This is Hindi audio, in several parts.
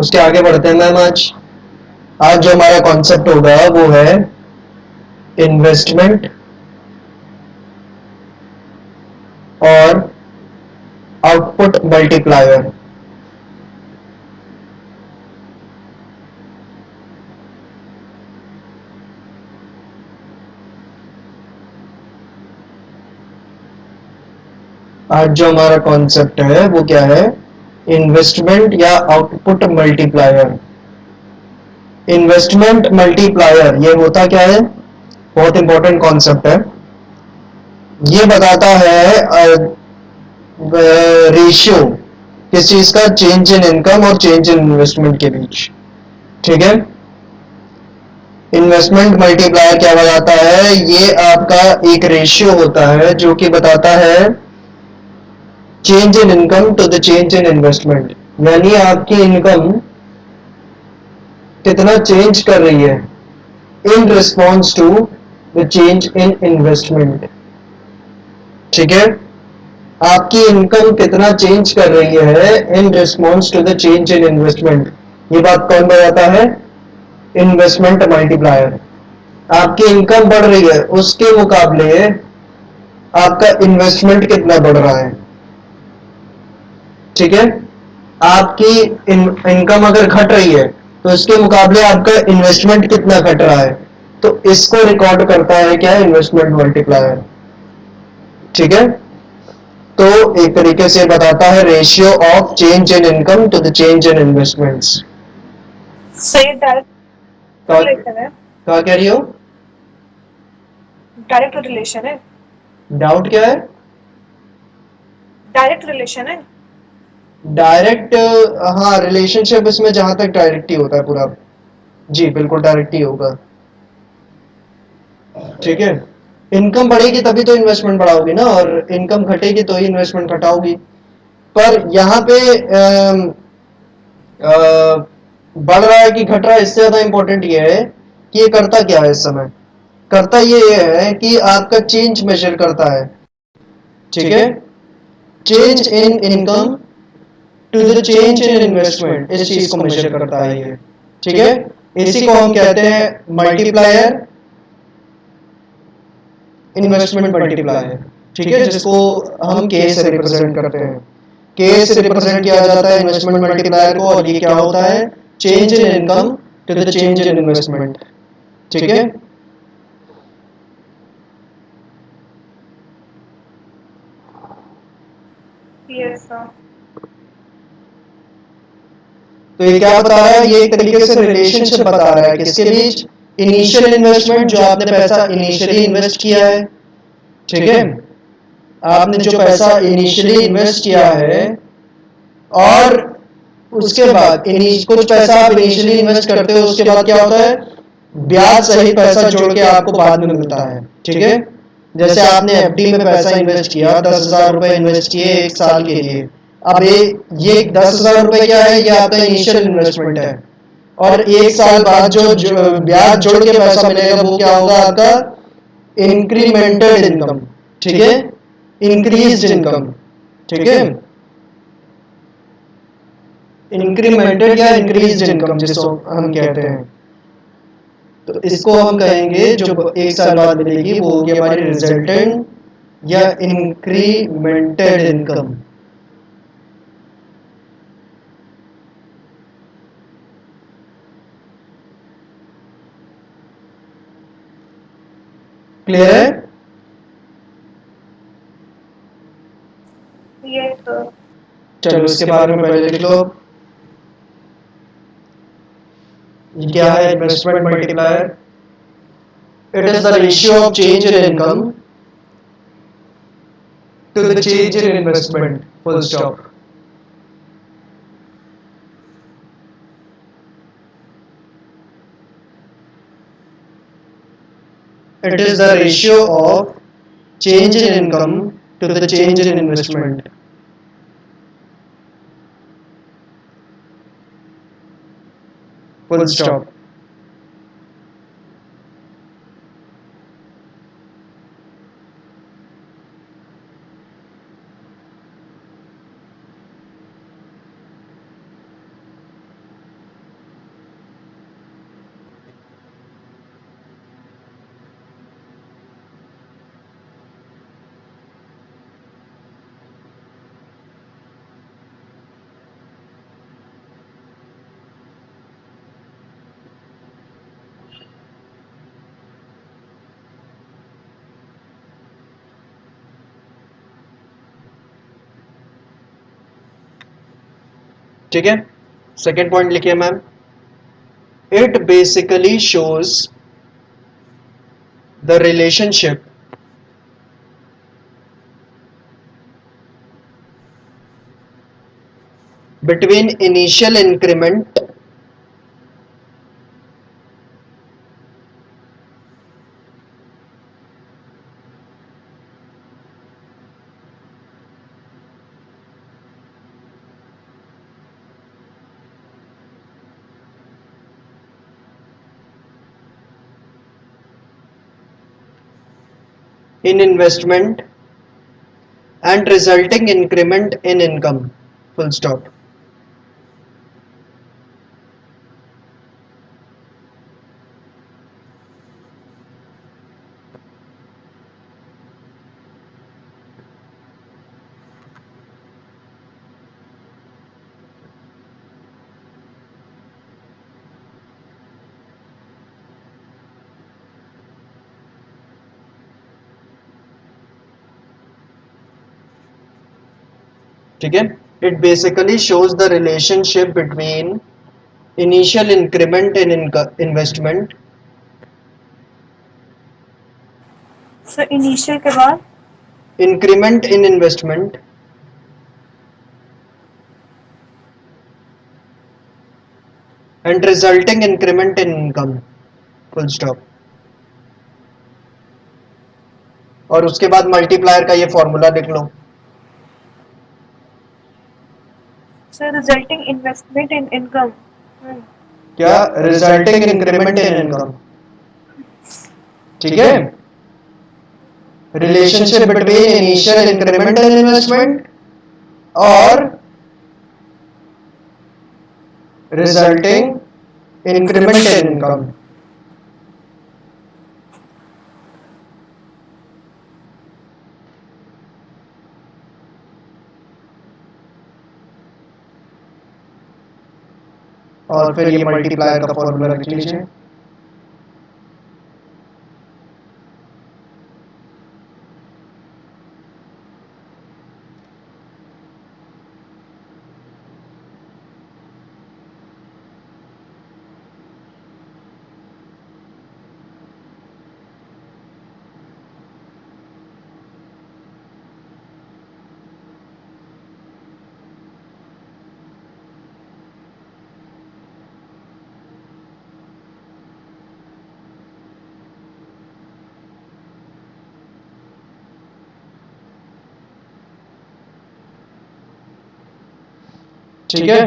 उसके आगे बढ़ते हैं मैम। आज आज जो हमारा कॉन्सेप्ट होगा वो है इन्वेस्टमेंट और आउटपुट मल्टीप्लायर। आज जो हमारा कॉन्सेप्ट है वो क्या है? इन्वेस्टमेंट या आउटपुट मल्टीप्लायर। इन्वेस्टमेंट मल्टीप्लायर ये होता क्या है? बहुत इंपॉर्टेंट कॉन्सेप्ट है। ये बताता है रेशियो किस चीज का? चेंज इन इनकम और चेंज इन इन्वेस्टमेंट के बीच। ठीक है। इन्वेस्टमेंट मल्टीप्लायर क्या बताता है? ये आपका एक रेशियो होता है जो कि बताता है change in income to the change in investment, यानी आपकी इनकम कितना चेंज कर रही है in response to the change in investment. ठीक है। आपकी इनकम कितना चेंज कर रही है in response to the change in investment, ये बात कौन बताता है? Investment multiplier. आपकी इनकम बढ़ रही है, उसके मुकाबले आपका इन्वेस्टमेंट कितना बढ़ रहा है। ठीक है। आपकी इनकम अगर घट रही है तो इसके मुकाबले आपका इन्वेस्टमेंट कितना घट रहा है, तो इसको रिकॉर्ड करता है क्या? Investment multiplier. ठीक है। तो एक तरीके से बताता है ratio of change in income to the change in investments. सही डायरेक्ट रिलेशन है। क्या कह रही हो? डायरेक्ट रिलेशन है। डाउट क्या है? डायरेक्ट रिलेशन है। डायरेक्ट, हाँ रिलेशनशिप इसमें जहां तक डायरेक्ट ही होता है पूरा। जी बिल्कुल डायरेक्ट ही होगा। ठीक है। इनकम बढ़ेगी तभी तो इन्वेस्टमेंट बढ़ाओगी ना, और इनकम घटेगी तो ही इन्वेस्टमेंट घटाओगी। पर यहाँ पे बढ़ रहा है कि घट रहा है, इससे ज्यादा इंपॉर्टेंट ये है कि ये करता क्या है इस समय। करता ये है कि आपका चेंज मेजर करता है। ठीक है। Change in income to the change in investment, इस चीज को मेजर करता है ये। ठीक है। इसी को हम कहते हैं मल्टीप्लायर, इन्वेस्टमेंट मल्टीप्लायर। ठीक है, जिसको हम के से रिप्रेजेंट करते हैं। के से रिप्रेजेंट किया जाता है इन्वेस्टमेंट मल्टीप्लायर को, और ये क्या होता है? Change in income to the change in investment. ठीक है। Yes sir. तो ये क्या बता रहा है? ये एक तरीके से रिलेशनशिप बता रहा है किसके बीच? इनिशियल इन्वेस्टमेंट, जो आपने पैसा इनिशियली इन्वेस्ट किया है। ठीक है। आपने जो पैसा इनिशियली इन्वेस्ट किया है, और उसके बाद कुछ पैसा आप इनिशियली इन्वेस्ट करते हो, उसके बाद क्या होता है? ब्याज सहित पैसा जोड़ के आपको बाद में मिलता है। ठीक है। जैसे आपने एफडी में पैसा इन्वेस्ट किया, 10,000 रुपए इन्वेस्ट किए 1 साल के लिए। अब ये 10,000 रुपए क्या है? ये आपका इनिशियल इन्वेस्टमेंट है। और 1 साल बाद जो ब्याज जोड़ के पैसा मिलेगा वो क्या होगा? आपका इंक्रीमेंटेड इनकम। ठीक है। Increased income. ठीक है। इंक्रीमेंटेड या इंक्रीज्ड इनकम जिसको हम कहते हैं, तो इसको हम कहेंगे जो 1 साल बाद मिलेगी वो होगी हमारी रिजल्टेंट या इंक्रीमेंटेड इनकम। क्लियर है? Yes sir. चलो इसके बारे में पहले लिख लो। ये क्या है? Investment multiplier. It is the ratio of change in income to the change in investment, full stop. It is the ratio of change in income to the change in investment. Full stop. ठीक है, सेकेंड पॉइंट लिखिए ma'am, it basically shows the relationship between initial increment in investment and resulting increment in income, full stop. ठीक है, it basically shows the relationship between initial increment in investment sir initial के बाद increment in investment and resulting increment in income, full stop. और उसके बाद मल्टीप्लायर का ये फॉर्मूला लिख लो, sir resulting investment in income. क्या रिजल्टिंग इंक्रीमेंट इन इनकम, ठीक है, relationship between initial increment in investment और रिजल्टिंग इंक्रीमेंट इन इनकम। और फिर ये मल्टीप्लायर का फॉर्मूला लिख लीजिए, ठीक है।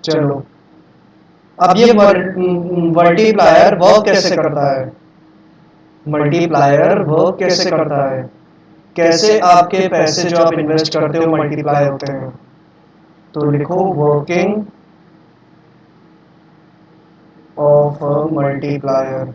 चलो, अब ये मल्टीप्लायर वर्क कैसे करता है, मल्टीप्लायर वर्क कैसे करता है, कैसे आपके पैसे जो आप इन्वेस्ट करते हो मल्टीप्लाई होते हैं, तो लिखो वर्किंग ऑफ अ मल्टीप्लायर।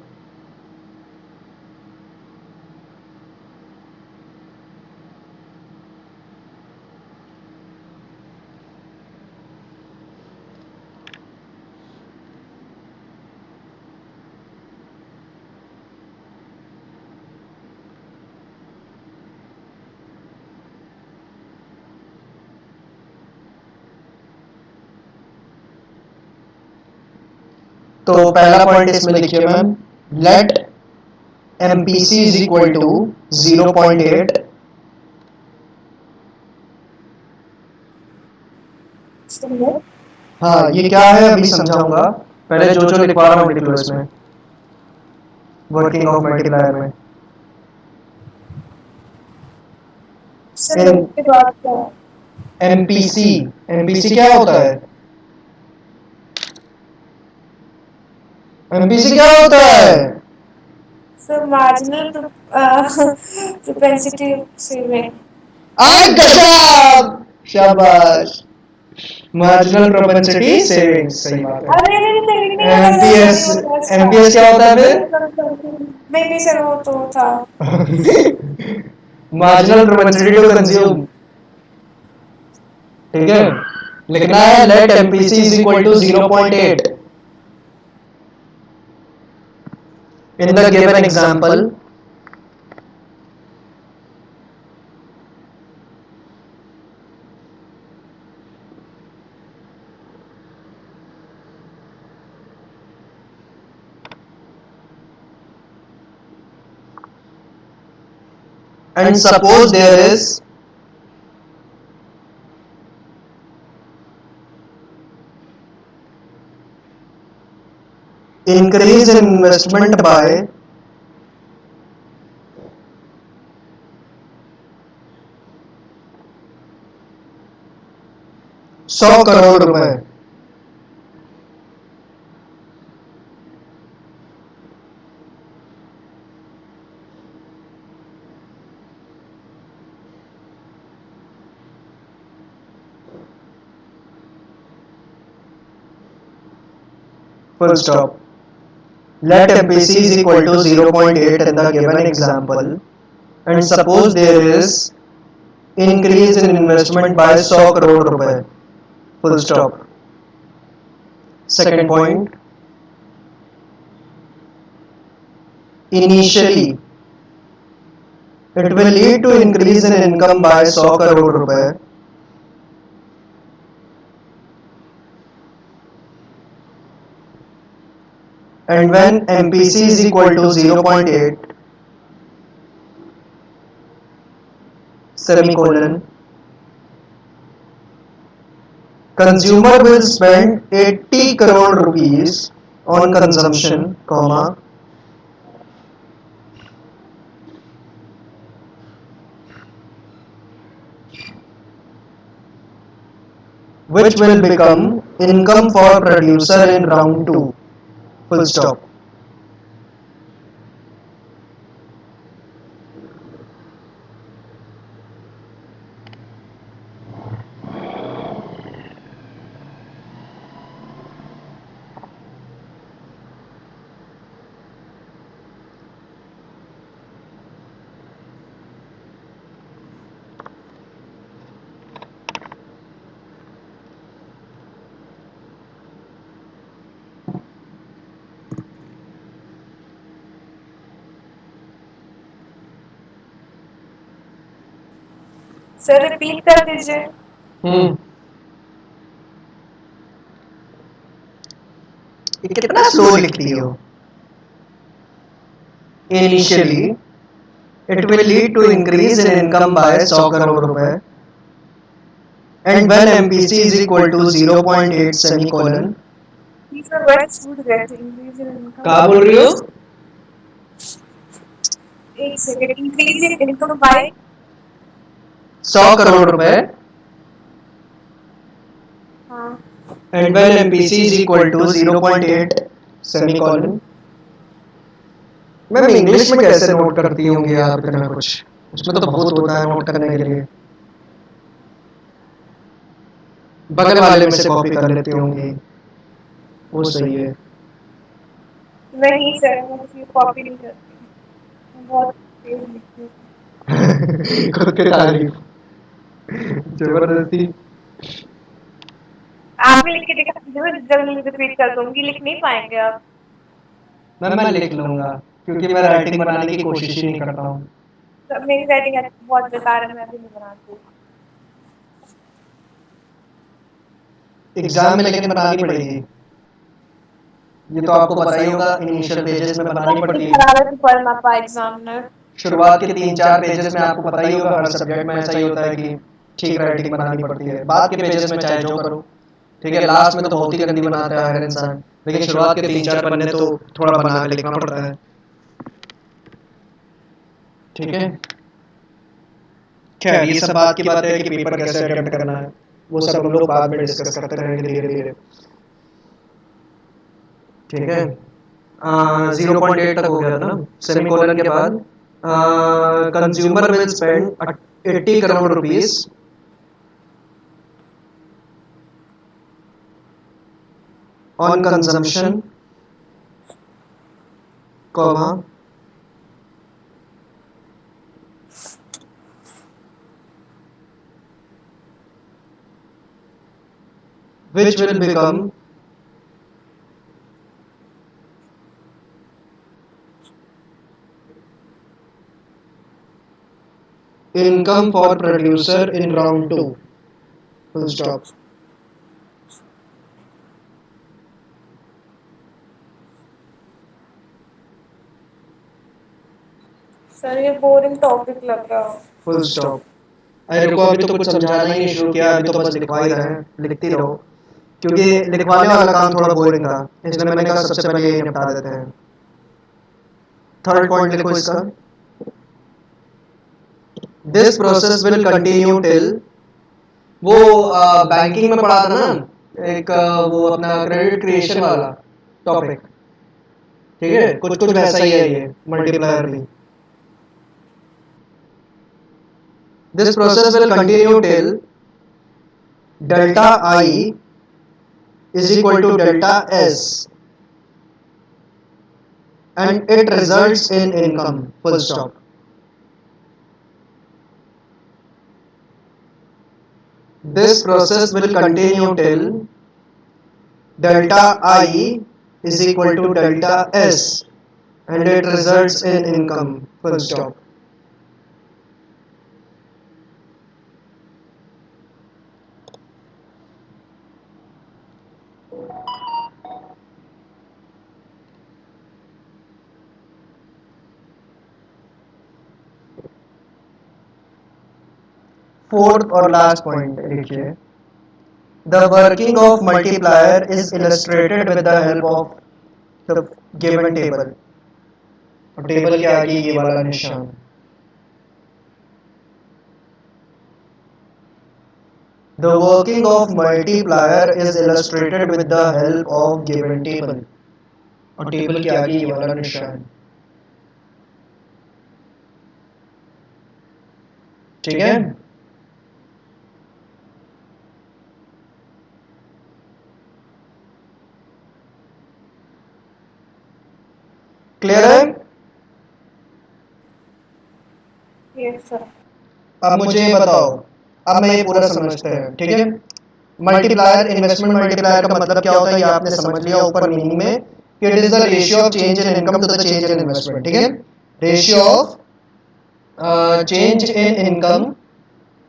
तो पहला पॉइंट इसमें लिखिए ma'am, let MPC is equal to 0.8 हाँ ये क्या है अभी समझाऊंगा, पहले जो जो लिखवा रहा हूँ लिख लो इसमें, वर्किंग ऑफ मल्टीप्लायर में। एमपीसी, एमपीसी क्या होता है, एमपीसी क्या होता है, सर मार्जिनल प्रोपेंसिटी सेविंग। आय गजब, शाबाश, मार्जिनल प्रोपेंसिटी सेविंग्स, सही बात है। अरे नहीं सेविंग नहीं होता था, एमपीएस, नहीं होता था। एमपीएस क्या होता है फिर? नहीं नहीं सर वो तो था। मार्जिनल प्रोपेंसिटी टू कंज्यूम, ठीक है। लिखना है let MPC is equal to 0.8 in the given example. And suppose there is increase in investment by 100 crore रुपए। Full stop. Let MPC is equal to 0.8 in the given example, and suppose there is increase in investment by 100 crore रुपए। Full stop. Second point, initially it will lead to increase in income by 100 crore रुपए, and when MPC is equal to 0.8 semicolon, consumer will spend 80 crore rupees on consumption, comma, which will become income for producer in round 2, full stop. Sir repeat कर दीजिए। ये कितना स्लो लिखती हो। Initially it will lead to increase in income by 100 crore रुपए, and when MPC is equal to 0.8 semicolon, sir word छूट गए थे इंक्रीज इन इनकम। कहाँ बोल रही हो? एक second, increase in income by 100 crore रुपए, हाँ and when MPC is equal to 0.8 semicolon। Ma'am English में कैसे नोट करती होंगी आप इतना कुछ? उसमें तो बहुत होता है नोट करने के लिए। बगल वाले में से कॉपी कर लेती होंगी, वो सही है। नहीं सर मैं किसी को कॉपी नहीं करती, मैं बहुत तेज लिखती हूँ। खुद की तारीफ, जबरदस्ती। आप भी लिख के दिखा दीजिए, मैं जल्दी रिपीट कर दूंगी, लिख नहीं पाएंगे आप। मैम मैं लिख लूंगा क्योंकि मैं राइटिंग बनाने की कोशिश ही नहीं करता हूँ। सर मेरी राइटिंग बहुत बेकार है, मैं भी नहीं बनाती। एग्जाम में लेकिन बनानी पड़ेगी, ये तो आपको पता ही होगा, इनिशियल पेजेस में बनानी पड़ती है। शरारत पढ़ना पा एग्जामिनर। शुरुआत के 3-4 पेजेस में आपको पता ही होगा, हर सब्जेक्ट में ऐसा ही होता है कि ठीक राइटिंग बनानी पड़ती है। बाद के पेजेस में चाहे जो करो, ठीक है, लास्ट में तो बहुत ही गंदी बनाता है हर इंसान, लेकिन शुरुआत के 3-4 पन्ने तो थोड़ा बना के लिखना पड़ता है, ठीक है। खैर ये सब बात की बात है कि पेपर कैसे अटेम्प्ट करना है, वो सब हम लोग बाद में डिस्कस करते रहेंगे धीरे धीरे, ठीक है। 0.8 तक हो गया था ना, सेमीकोलन के बाद consumer will spend 80 crore rupees on consumption, comma, which will become income for producer in round 2. Full stop. Sir ये बोरिंग टॉपिक लग रहा है। Full stop. अरे रुको, अभी तो कुछ समझाना ही नहीं शुरू किया, अभी तो बस लिखवा ही रहे हैं, लिखती रहो, क्योंकि लिखवाने वाला काम थोड़ा बोरिंग था, इसलिए मैंने कहा सबसे पहले ये निपटा देते हैं। थर्ड पॉइंट लिखो इसका, this process will continue till, वो बैंकिंग में पढ़ा था ना एक वो अपना क्रेडिट क्रिएशन वाला टॉपिक, ठीक है, कुछ कुछ वैसा ही है ये मल्टीप्लायर भी। This process will continue till delta I is equal to delta S and it results in income, full stop. This process will continue till delta I is equal to delta S and it results in income, full stop. Fourth और लास्ट पॉइंट लिखिए, the working of multiplier is illustrated with the help of the given table. और टेबल के आगे ये वाला निशान, the working of multiplier is illustrated with the help of given table. और टेबल के आगे ये वाला निशान, ठीक है। क्लियर है? Yes sir. अब मुझे ये बताओ, अब मैं ये पूरा समझते हैं, ठीक है। मल्टीप्लायर, इन्वेस्टमेंट मल्टीप्लायर का मतलब क्या होता है ये आपने समझ लिया ऊपर मीनिंग में, कि it is the ratio of change in income to the change in investment, ठीक है। Ratio of change in income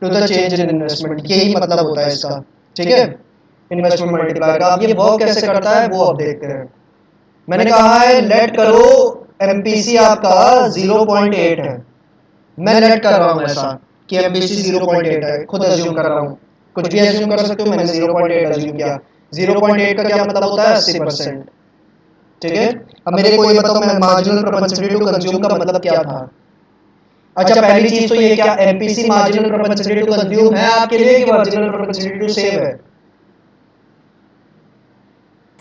to the change in investment, यही मतलब होता है इसका, ठीक है, इन्वेस्टमेंट मल्टीप्लायर का। अब ये वर्क कैसे करता है वो अब देखते हैं। मैंने कहा है लेट करो एमपीसी आपका 0.8 है, मैं लेट कर रहा हूँ ऐसा कि एमपीसी 0.8 है, खुद अज्यूम कर रहा हूँ, कुछ भी अज्यूम कर सकते हो, मैंने 0.8 अज्यूम किया। 0.8 का क्या मतलब होता है? 80%, ठीक है। अब मेरे को ये बताओ, मैं मार्जिनल प्रोपेंसिटी टू कंज्यूम का मतलब क्या था? अच्छा, पहली चीज तो ये, क्या MPC marginal propensity to consume है आपके लिए कि मार्जिनल प्रोपेंसिटी टू सेव है?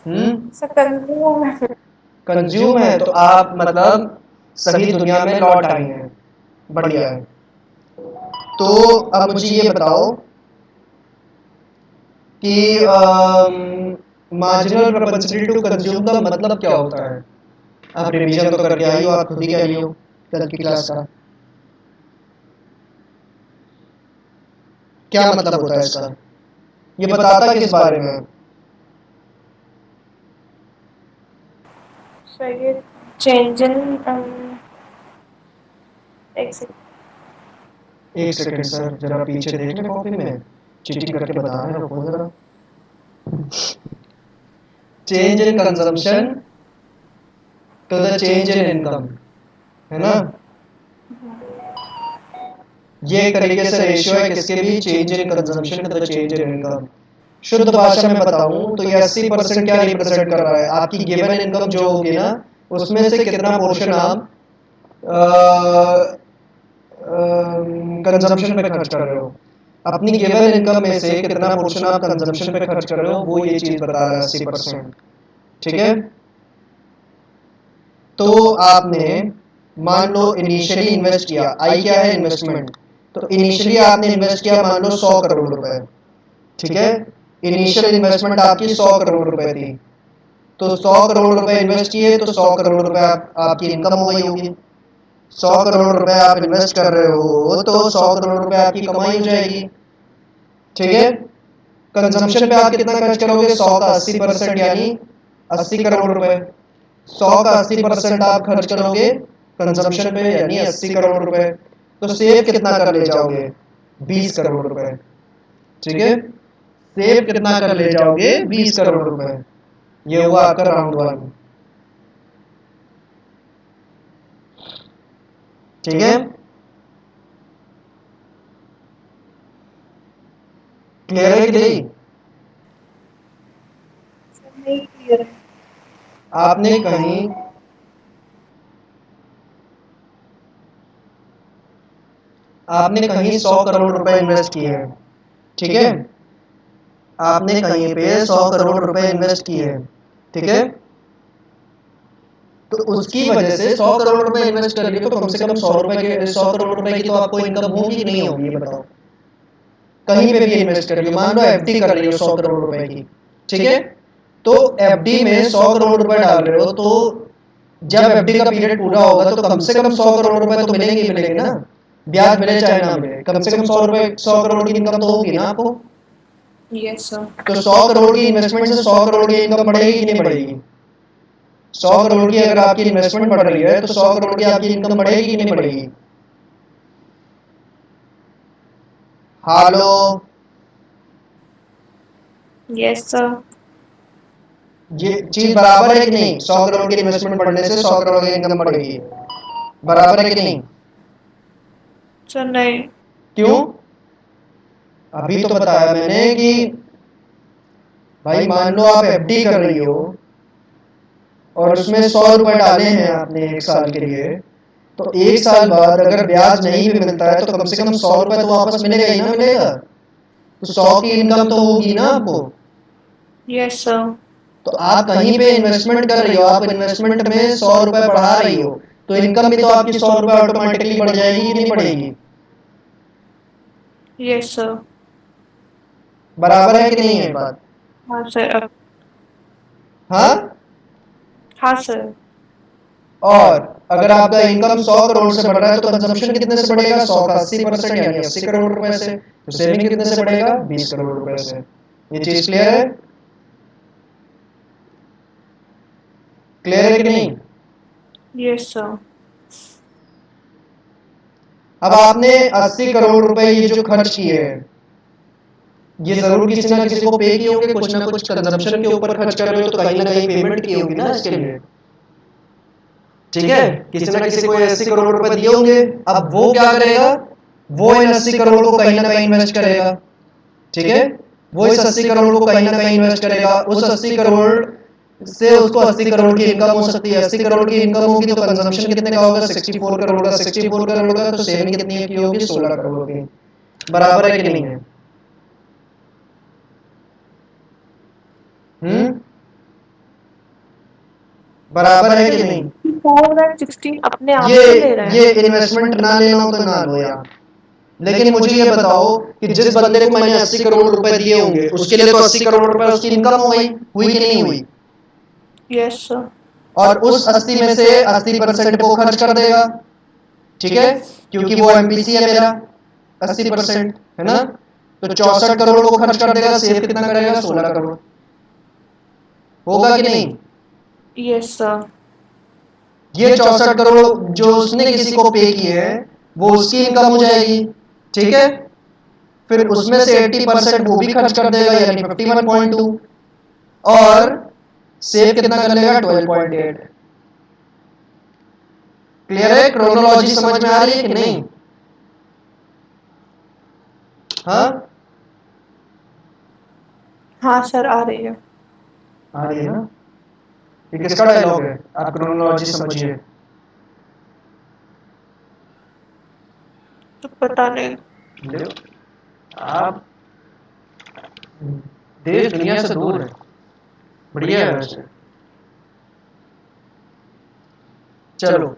सर कंज्यूम है। कंज्यूम है, तो आप मतलब सही दुनिया में लौट आई हैं, बढ़िया है। तो अब मुझे ये बताओ कि मार्जिनल प्रोपेंसिटी टू कंज्यूम का मतलब क्या होता है? आप रिवीजन तो करके आई हो, आप खुद ही कह रही हो कल की क्लास का, क्या मतलब होता है इसका? ये बताता किस बारे में? सर ये चेंज इन एक सेकंड सर, जरा पीछे देख ले कॉपी में, चीटिंग करके बता रहे हो, रुको जरा। Change in consumption to the change in income, है ना? ये एक तरीके से रेशियो है किसके भी? Change in consumption to the change in income. शुद्ध भाषा में बताऊं तो ये 80% क्या रिप्रेजेंट कर रहा है? आपकी गिवन इनकम जो होगी ना, उसमें से कितना पोर्शन आप कंजम्पशन पे खर्च कर रहे हो, अपनी गिवन इनकम में से कितना पोर्शन आप कंजम्पशन पे खर्च कर रहे हो, वो ये चीज बता रहा है 80%, ठीक है। तो आपने मान लो इनिशियली इन्वेस्ट किया, आई क्या है? इन्वेस्टमेंट। तो इनिशियली आपने इन्वेस्ट किया मान लो 100 करोड़ रुपए, ठीक है। इनिशियल इन्वेस्टमेंट आपकी 100 करोड़ रुपए थी, तो 100 करोड़ रुपए इन्वेस्ट किए तो 100 करोड़ रुपए आपकी इनकम हो गई होगी। 100 करोड़ रुपए आप इन्वेस्ट कर रहे हो तो 100 करोड़ रुपए आपकी कमाई हो जाएगी। ठीक है। कंजम्पशन पे आप कितना खर्च करोगे? 100 का 80% यानी 80 करोड़ रुपए। 100 का 80% आप खर्च करोगे कंजम्पशन पे यानी 80 करोड़ रुपए। तो सेव कितना कर ले जाओगे? 20 करोड़ रुपए। ठीक है। सेव कितना कर ले जाओगे? 20 करोड़ रुपए। ये हुआ आपका राउंड 1। ठीक है। क्लियर है कि नहीं? सर नहीं क्लियर है। आपने कहीं आपने कहीं 100 करोड़ रुपए इन्वेस्ट किए हैं। ठीक है। आपने कहीं पे 100 करोड़ रुपए इन्वेस्ट किए हैं। ठीक है। तो उसकी वजह से 100 करोड़ रुपए इन्वेस्ट कर लिए तो कम से कम 100 करोड़ रुपए की तो आपको इनकम होगी कि नहीं होगी, ये बताओ। कहीं पे भी इन्वेस्ट कर रही हो, मान लो एफडी कर रही हो 100 करोड़ रुपए की। ठीक है। तो एफडी में 100 करोड़ रुपए डाल रहे हो तो जब एफडी का पीरियड पूरा होगा तो कम से कम 100 करोड़ रुपए तो मिलेंगे ही मिलेंगे ना। ब्याज मिले चाहे ना मिले, कम से कम 100 करोड़ की इनकम तो होगी ना आपको। Yes sir. तो 100 करोड़ की इन्वेस्टमेंट से 100 करोड़ की इनकम बढ़ेगी कि नहीं बढ़ेगी? 100 करोड़ की अगर आपकी इन्वेस्टमेंट बढ़ रही है तो 100 करोड़ की आपकी इनकम बढ़ेगी कि नहीं बढ़ेगी? हेलो। Yes sir. ये चीज बराबर है कि नहीं? 100 करोड़ की इन्वेस्टमेंट बढ़ने से 100 करोड़ की इनकम बढ़ेगी। बराबर है कि नहीं? सर नहीं। क्यों? अभी तो बताया मैंने कि भाई मान लो आप एफडी कर रही हो और उसमें 100 रुपए डाले हैं आपने 1 साल के लिए, तो 1 साल बाद अगर ब्याज नहीं भी मिलता है तो कम से कम 100 रुपए तो वापस मिलेगा ही ना, मिलेगा। तो 100 की इनकम तो होगी ना आपको। Yes sir. तो आप कहीं पे इन्वेस्टमेंट कर रही हो, आप इन्वेस्टमेंट में 100 रुपए बढ़ा रही हो तो इनकम भी तो आपकी 100 रुपए ऑटोमेटिकली बढ़ जाएगी कि नहीं बढ़ेगी? Yes sir. बराबर है कि नहीं है बात? हाँ सर। हाँ। हाँ सर। और अगर आपका इनकम 100 करोड़ से बढ़ रहा है तो कंजम्पशन कितने से बढ़ेगा? 100 का 80% यानी 80 करोड़ रुपए से। तो सेविंग कितने से बढ़ेगा? 20 करोड़ रुपए से। ये चीज क्लियर है? क्लियर है कि नहीं? Yes sir. अब आपने 80 करोड़ रुपए ये जो खर्च किए हैं, ये जरूर किसी ना किसी को पे किए होंगे, कुछ ना कुछ कंजम्पशन के ऊपर खर्च कर रहे हो तो कहीं ना कहीं पेमेंट की होगी ना इसके लिए। ठीक है। किसी ना किसी को 80 करोड़ रुपए दिए होंगे। अब वो क्या करेगा? वो इन 80 करोड़ को कहीं ना कहीं इन्वेस्ट करेगा। ठीक है। वो इस 80 करोड़ को कहीं ना कहीं इन्वेस्ट करेगा। उस 80 करोड़ से उसको 80 करोड़ की इनकम हो सकती है। 80 करोड़ की इनकम होगी तो कंजम्पशन कितने का होगा? 64 करोड़ का। 64 करोड़ का तो सेविंग कितनी की होगी? 16 करोड़ की। बराबर है कि नहीं है? बराबर है कि नहीं? 416 अपने आप ये से ले रहे ये हैं। इन्वेस्टमेंट ना लेना हो तो ना लो यार। लेकिन मुझे ये बताओ कि जिस बंदे को मैंने 80 करोड़ रुपए दिए होंगे उसके लिए तो 80 करोड़ रुपए उसकी इनकम हो गई, हुई कि नहीं हुई? Yes sir. और उस 80 में से 80% वो खर्च कर देगा। ठीक है। क्योंकि वो एमपीसी है मेरा 80%, है ना। तो 64 करोड़ वो खर्च कर देगा। सेव कितना करेगा? 16 करोड़। होगा कि नहीं? Yes sir. ये 64 करोड़ जो उसने किसी को पे किए हैं वो उसकी इनकम हो जाएगी। ठीक है। फिर उसमें से 80% वो भी खर्च कर देगा यानी 51.2 और सेव कितना कर लेगा? 12.8। क्लियर है? क्रोनोलॉजी समझ में आ रही है कि नहीं? हाँ। हाँ सर आ रही है। आ रही है ना। ये किसका डायलॉग है? आप क्रोनोलॉजी समझिए। तो पता नहीं। आप देश दुनिया से दूर है। बढ़िया है वैसे। चलो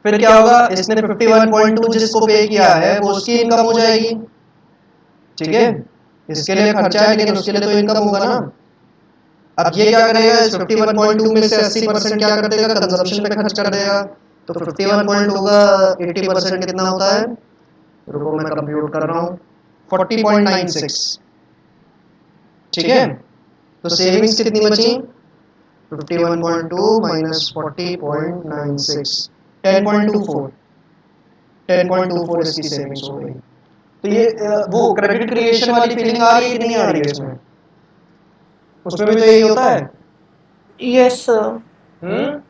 फिर क्या होगा? इसने 51.2 जिसको पे किया है वो उसकी इनकम हो जाएगी। ठीक है। इसके लिए खर्चा है लेकिन उसके लिए तो इनकम होगा ना। अब ये क्या करेगा, इस 51.2 में से 80% क्या कर देगा, कंजम्पशन पे खर्च कर देगा। तो 51 पॉइंट होगा 80% कितना होता है, रुको मैं कंप्यूट कर रहा हूँ, 40.96। ठीक है, तो सेविंग्स कितनी बची, 51.2 माइनस 40.96, 10.24, 10.24 इसकी सेविंग्स हो गई। तो ये वो क्रेडिट क्रिएशन वाली फीलिंग आ रही है कि नहीं आ रही है इसमें, उसमें भी तो यही होता है। Yes sir. हम्म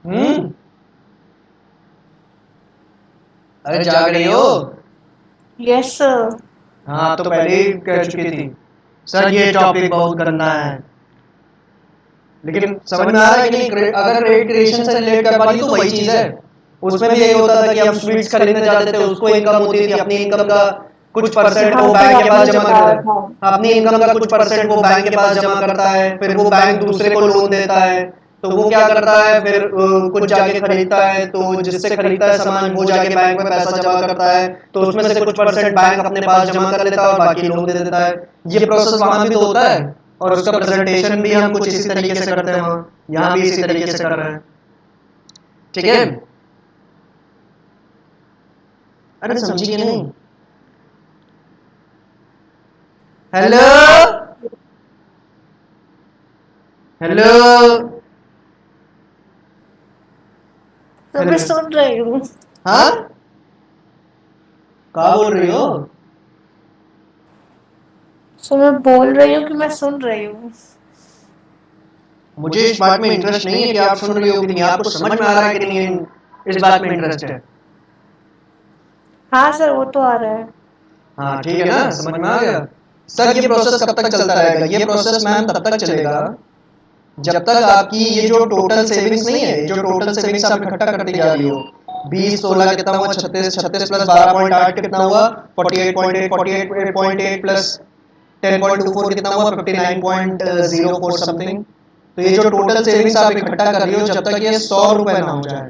हम्म अरे जाग रही हो। Yes sir. हाँ तो पहले ही कह चुकी थी सर ये टॉपिक बहुत गंदा है, लेकिन समझ में आ रहा है कि नहीं, अगर क्रेडिट क्रिएशन से रिलेट कर पा रही तो वही चीज है। उसमें भी यही होता था कि हम स्वीट्स खरीदने जाते थे, उसको इनकम होती थी, अपनी इनकम का कुछ परसेंट हाँ वो सर, बैंक के पास आपने जमा बताया करता था। है, अपनी इनकम का कुछ परसेंट वो बैंक के पास जमा करता है, फिर वो बैंक दूसरे को लोन देता है, तो वो क्या करता है फिर कुछ जाके खरीदता है, तो जिससे खरीदता है सामान वो जाके बैंक में पैसा जमा करता है, तो उसमें से कुछ परसेंट बैंक अपने पास जमा कर लेता है और बाकी लोन दे देता है। ये प्रोसेस वहां भी तो होता है, और उसका प्रेजेंटेशन भी हम कुछ इसी तरीके से करते हैं वहां, यहाँ भी इसी तरीके से कर रहे हैं। ठीक है, अरे समझी कि नहीं, हेलो हेलो तो मैं हेलो, सुन रही हूँ। हाँ क्या बोल रही हो, तो मैं बोल रही हूँ कि मैं सुन रही हूँ। मुझे इस बात में इंटरेस्ट नहीं है कि आप सुन रही हो कि नहीं, आपको समझ में आ रहा है कि नहीं, इस बात में इंटरेस्ट है। हाँ सर, वो तो आ रहा है। हाँ ठीक है ना, समझ में आ गया। सर ये प्रोसेस कब तक चलता रहेगा, ये प्रोसेस मैम तब तक चलेगा जब तक आपकी ये जो टोटल सेविंग्स नहीं है, जो टोटल सेविंग्स आप इकट्ठा करती जा रही हो, 20 16 कितना हुआ, 36 36 प्लस 12.8 कितना हुआ, 48.8, 48.8 प्लस 10.24 कितना हुआ, 59.04 समथिंग। तो ये जो टोटल सेविंग्स आप इकट्ठा कर रही हो, जब तक ये 100 रुपए ना हो जाए,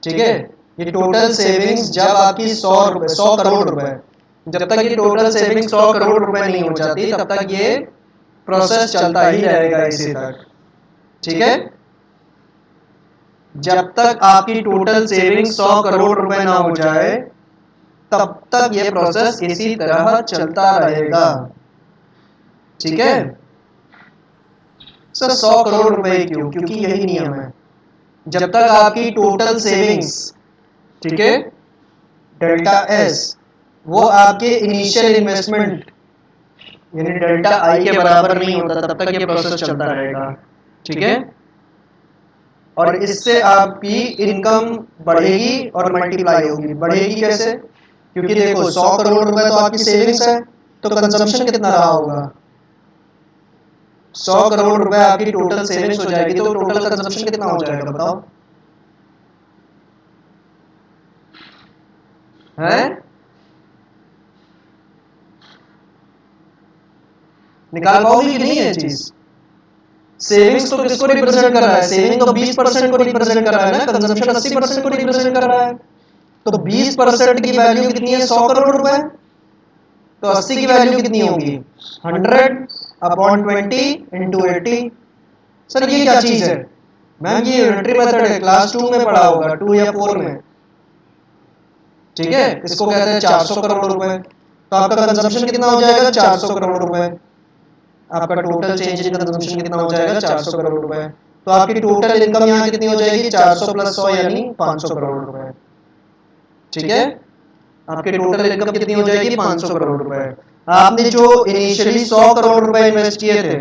ठीक है, ये टोटल सेविंग्स जब आपकी 100 रुपए, 100 करोड़ रुपए, जब तक ये टोटल सेविंग्स 100 करोड़ रुपए नहीं हो जाती, तब तक ये प्रोसेस चलता ही रहेगा इसी तक। ठीक है, जब तक आपकी टोटल सेविंग 100 करोड़ रुपए ना हो जाए, तब तक ये प्रोसेस इसी तरह चलता रहेगा। ठीक है, सर 100 करोड़ रुपए क्यों, क्योंकि यही नियम है, जब तक आपकी टोटल सेविंग्स, ठीक है, डेल्टा एस, वो आपके इनिशियल इन्वेस्टमेंट यानी डेल्टा आई के बराबर नहीं होता, तब तक ये प्रोसेस चलता रहेगा। ठीक है, और इससे आपकी इनकम बढ़ेगी और मल्टीप्लाई होगी। बढ़ेगी कैसे, क्योंकि देखो 100 करोड़ रुपए तो आपकी सेविंग्स है, तो कंजम्पशन कितना रहा होगा, 100 करोड़ रुपए आपकी टोटल सेविंग्स हो जाएगी, तो टोटल कंजम्पशन कितना हो जाएगा बताओ, है निकाल पाओगे कि नहीं है चीज। सेविंग्स तो किसको रिप्रेजेंट कर रहा है, सेविंग तो 20% को रिप्रेजेंट कर रहा है ना, कंजम्पशन 80% को रिप्रेजेंट कर रहा है। तो 20% की वैल्यू कितनी है, 100 करोड़ रुपए, तो 80 की वैल्यू कितनी होगी, 100/20 × 80। सर ये क्या चीज है, मैम ये यूनिटरी मेथड है, क्लास 2 में पढ़ा होगा, 2 या 4 में। ठीक है, इसको कहते हैं 400 करोड़ रुपए। तो आपका कंजम्पशन कितना हो जाएगा, 400 करोड़ रुपए। आपका टोटल चेंज इन कंजम्पशन कितना हो जाएगा, 400 करोड़ रुपए। तो आपकी टोटल इनकम यहाँ कितनी हो जाएगी, 400 + 100 यानी 500 करोड़ रुपए। ठीक है, आपके टोटल इनकम कितनी हो जाएगी, 500 करोड़ रुपए। आपने जो इनिशियली 100 करोड़ रुपए इन्वेस्ट किए थे,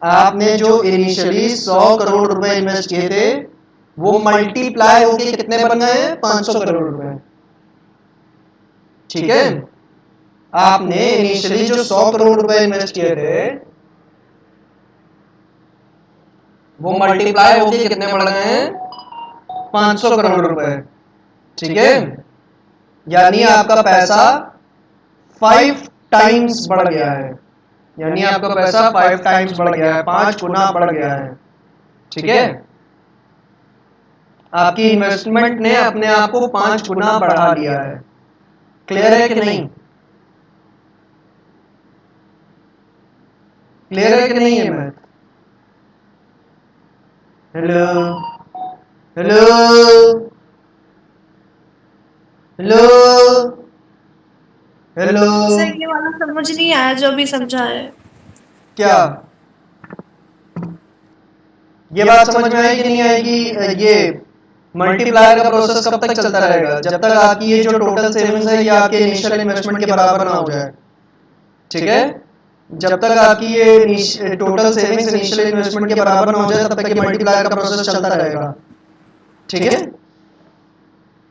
आपने जो इनिशियली 100 करोड़ रुपए इन्वेस्ट किए थे, वो मल्टीप्लाई होके कितने बन गए, 500 करोड़ रुपए। ठीक है, आपने इनिशियली जो 100 करोड़ रुपए इन्वेस्ट किए थे, वो मल्टीप्लाई होके कितने बढ़ गए हैं, 500 करोड़ रुपए। ठीक है, यानी आपका पैसा 5 टाइम्स बढ़ गया है, यानी आपका पैसा 5 टाइम्स बढ़ गया है, 5 गुना बढ़ गया है। ठीक है, आपकी इन्वेस्टमेंट ने अपने आप को 5 गुना बढ़ा लिया है। क्लियर है कि नहीं, क्लियर है कि नहीं है math? Hello hello hello hello. Sir ये वाला समझ नहीं आया जो अभी समझा है। क्या ये बात समझ में आएगी नहीं आएगी? ये मल्टीप्लायर का प्रोसेस कब तक चलता रहेगा? जब तक आपकी ये जो टोटल सेविंग्स है ये आपके इनिशियल इन्वेस्टमेंट के बराबर ना हो जाए। ठीक है? जब तक आपकी ये टोटल सेविंग्स इनिशियल इन्वेस्टमेंट के बराबर ना हो जाए तब तक ये मल्टीप्लायर का प्रोसेस चलता रहेगा। ठीक है?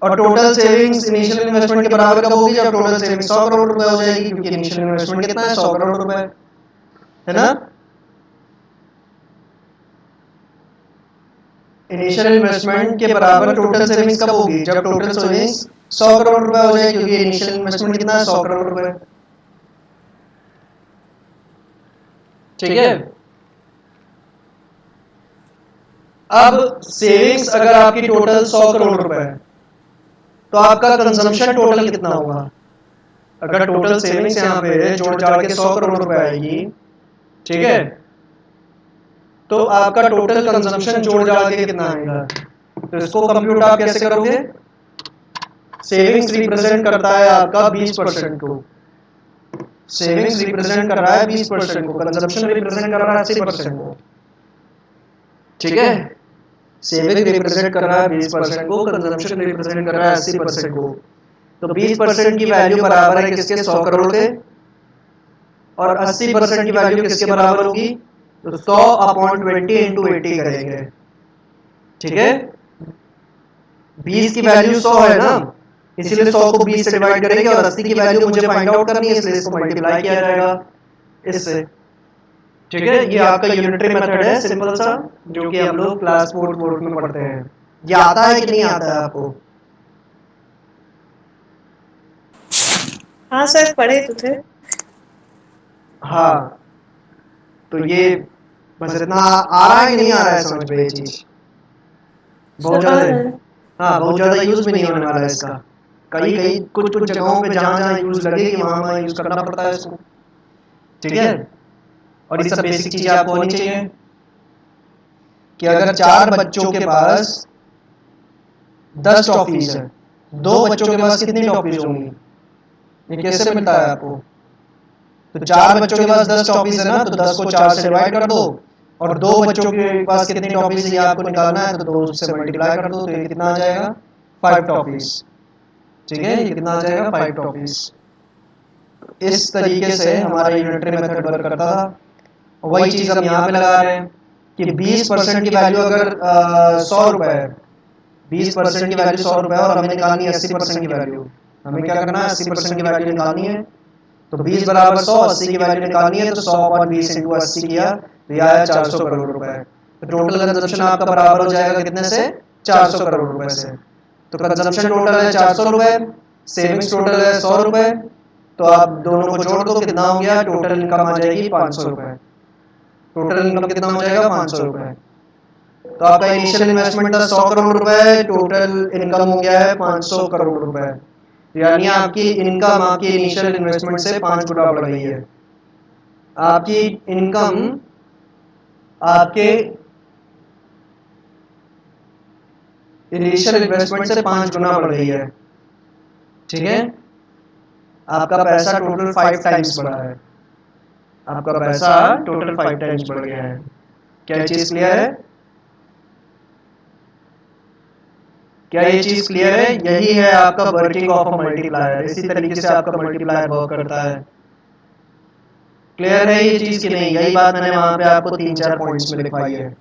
और टोटल सेविंग्स इनिशियल इन्वेस्टमेंट के बराबर कब होगी? जब टोटल सेविंग्स 100 करोड़ रुपए हो जाएगी, क्योंकि इनिशियल इन्वेस्टमेंट कितना है? 100 करोड़ रुपए, है ना? इनिशियल इन्वेस्टमेंट के बराबर टोटल सेविंग्स कब होगी? जब टोटल सेविंग्स 100 करोड़ रुपए हो जाए, क्योंकि इनिशियल इन्वेस्टमेंट कितना है? 100 करोड़ रुपए। ठीक है? अब सेविंग्स अगर आपकी टोटल 100 करोड़ रुपए है तो आपका कंजम्पशन टोटल कितना होगा? अगर टोटल सेविंग्स यहाँ पे जोड़ जाड़ के 100 करोड़ रुपए आएगी, ठीक है, तो आपका टोटल कंजम्पशन जोड़ जाड़ के कितना आएगा? तो इसको कंप्यूट आप कैसे करोगे? सेविंग्स रिप्रेजेंट करता है आपका 20% को, सेविंग्स रिप्रेजेंट कर रहा है 20% को, कंजम्पशन रिप्रेजेंट कर रहा है 80% को। ठीक है? सेविंग रिप्रेजेंट कर रहा है 20% को, कंजम्पशन रिप्रेजेंट कर रहा है 80% को। तो 20% की वैल्यू बराबर है किसके? 100 करोड़ के। और 80% की वैल्यू किसके बराबर होगी? तो 100 अपॉन 20 इंटू 80 करेंगे। ठीक है? 20 की वैल्यू 100 है ना, इसीलिए 100 को 20 से डिवाइड करेंगे, और 80 की वैल्यू मुझे फाइंड आउट करनी है, इसलिए इसको मल्टीप्लाई किया जाएगा इससे। ठीक है? ये आपका यूनिटरी मेथड है सिंपल सा, जो कि हम लोग क्लास 4th बोर्ड में पढ़ते हैं। ये आता है कि नहीं आता है आपको? हाँ सर पढ़े तो थे। हाँ, तो ये बस इतना आ रहा है कि नहीं आ रहा है समझ में ये चीज? बहुत सर आ ज्यादा रहा है। है। हाँ, बहुत ज्यादा यूज भी नहीं होने वाला है इसका। कई कई कुछ कुछ जगहों पे जहाँ जहाँ यूज लगेगी वहां वहां यूज करना पड़ता है इसको। ठीक है? और ये सब बेसिक चीजें आपको होनी चाहिए कि अगर 4 बच्चों के पास 10 टॉफीज है, 2 बच्चों के पास कितनी टॉफीज होंगी? ये कैसे मिलता है आपको? तो 4 बच्चों के पास 10 टॉफीज है ना, तो 10 को 4 से डिवाइड कर दो, और 2 बच्चों के पास कितनी टॉफीज है ये आपको निकालना है, तो 2 से मल्टीप्लाई कर दो, तो ये कितना आ जाएगा? 5 टॉफीज। ठीक है? ये कितना आ जाएगा? 5 टॉफीज। इस तरीके से हमारा यूनिटरी मेथड वर्क करता था। वही चीज हम यहाँ पे लगा रहे हैं कि 20% की वैल्यू अगर 100 रुपए है, 20% की वैल्यू 100 रुपए है, और हमें निकालनी है 80% की वैल्यू। हमें क्या करना है? 80% की वैल्यू निकालनी है। तो 20 बराबर 100, 80 की वैल्यू निकालनी है, तो 100 अपॉन 20 इंटू 80 किया, तो यह आया 400 करोड़ रुपए। तो टोटल कंजम्पशन आपका बराबर हो जाएगा कितने से? 400 करोड़ रुपए से। तो कंजम्पशन टोटल है 400 रुपए, सेविंग्स टोटल है 100 रुपए, तो आप दोनों को जोड़ दो, कितना हो गया? टोटल इनकम आ जाएगी 500 रुपए। टोटल इनकम कितना हो जाएगा? 500 रुपए। तो आपका इनिशियल इन्वेस्टमेंट था 100 करोड़ रुपए, टोटल इनकम हो गया है 500 करोड़ रुपए। यानी आपकी इनकम आपकी इनिशियल इन्वेस्टमेंट से 5 गुना बढ़ गई है। आपकी इनकम आपके इनिशियल इन्वेस्टमेंट से 5 गुना बढ़ गई है। ठीक है? आपका पैसा टोटल 5 टाइम्स बढ़ा है। आपका पैसा टोटल 5 टाइम्स बढ़ गया है। क्या चीज क्लियर है? क्या ये चीज क्लियर है? यही है आपका वर्किंग ऑफ अ मल्टीप्लायर। इसी तरीके से आपका मल्टीप्लायर वर्क करता है। क्लियर है ये चीज कि नहीं? यही बात मैंने वहां पे आपको 3-4 पॉइंट्स में लिखवाई है।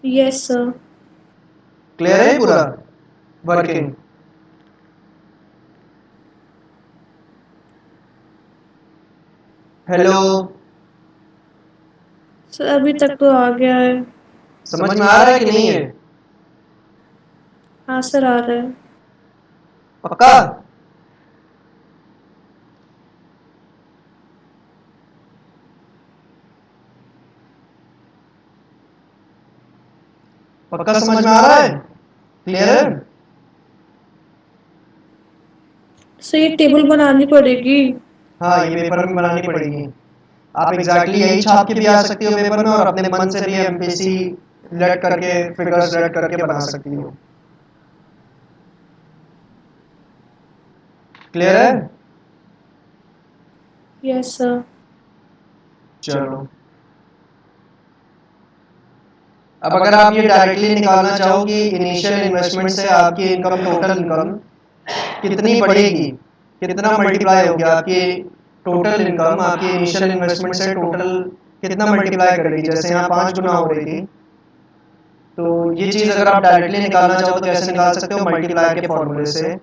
Yes sir. क्लियर है पूरा वर्किंग? हेलो, सर अभी तक तो आ गया है। समझ में आ रहा है कि नहीं है? हाँ सर आ रहा है। पक्का? पक्का समझ में आ रहा है? क्लियर है? सर ये टेबल बनानी पड़ेगी। हाँ, ये पेपर में बनानी पड़ेगी। आप एग्जैक्टली यही छाप के भी आ सकती हो पेपर में और अपने मन से भी एमपीसी लेट करके फिगर्स लेट करके बना सकती हो। क्लियर है? Yes sir. चलो, अब अगर आप ये डायरेक्टली निकालना चाहो कि इनिशियल इन्वेस्टमेंट से आपकी इनकम, टोटल इनकम कितनी बढ़ेगी, कितना मल्टीप्लाई हो गया आपकी टोटल इनकम आपकी इनिशियल इन्वेस्टमेंट से टोटल कितना मल्टीप्लाई करेगी, जैसे यहाँ 5 गुना हो रही थी, तो ये चीज़ अगर आप डायरेक्टली निकालना चाहो तो कैसे निकाल सकते हो, मल्टीप्लाई के फॉर्मूले से।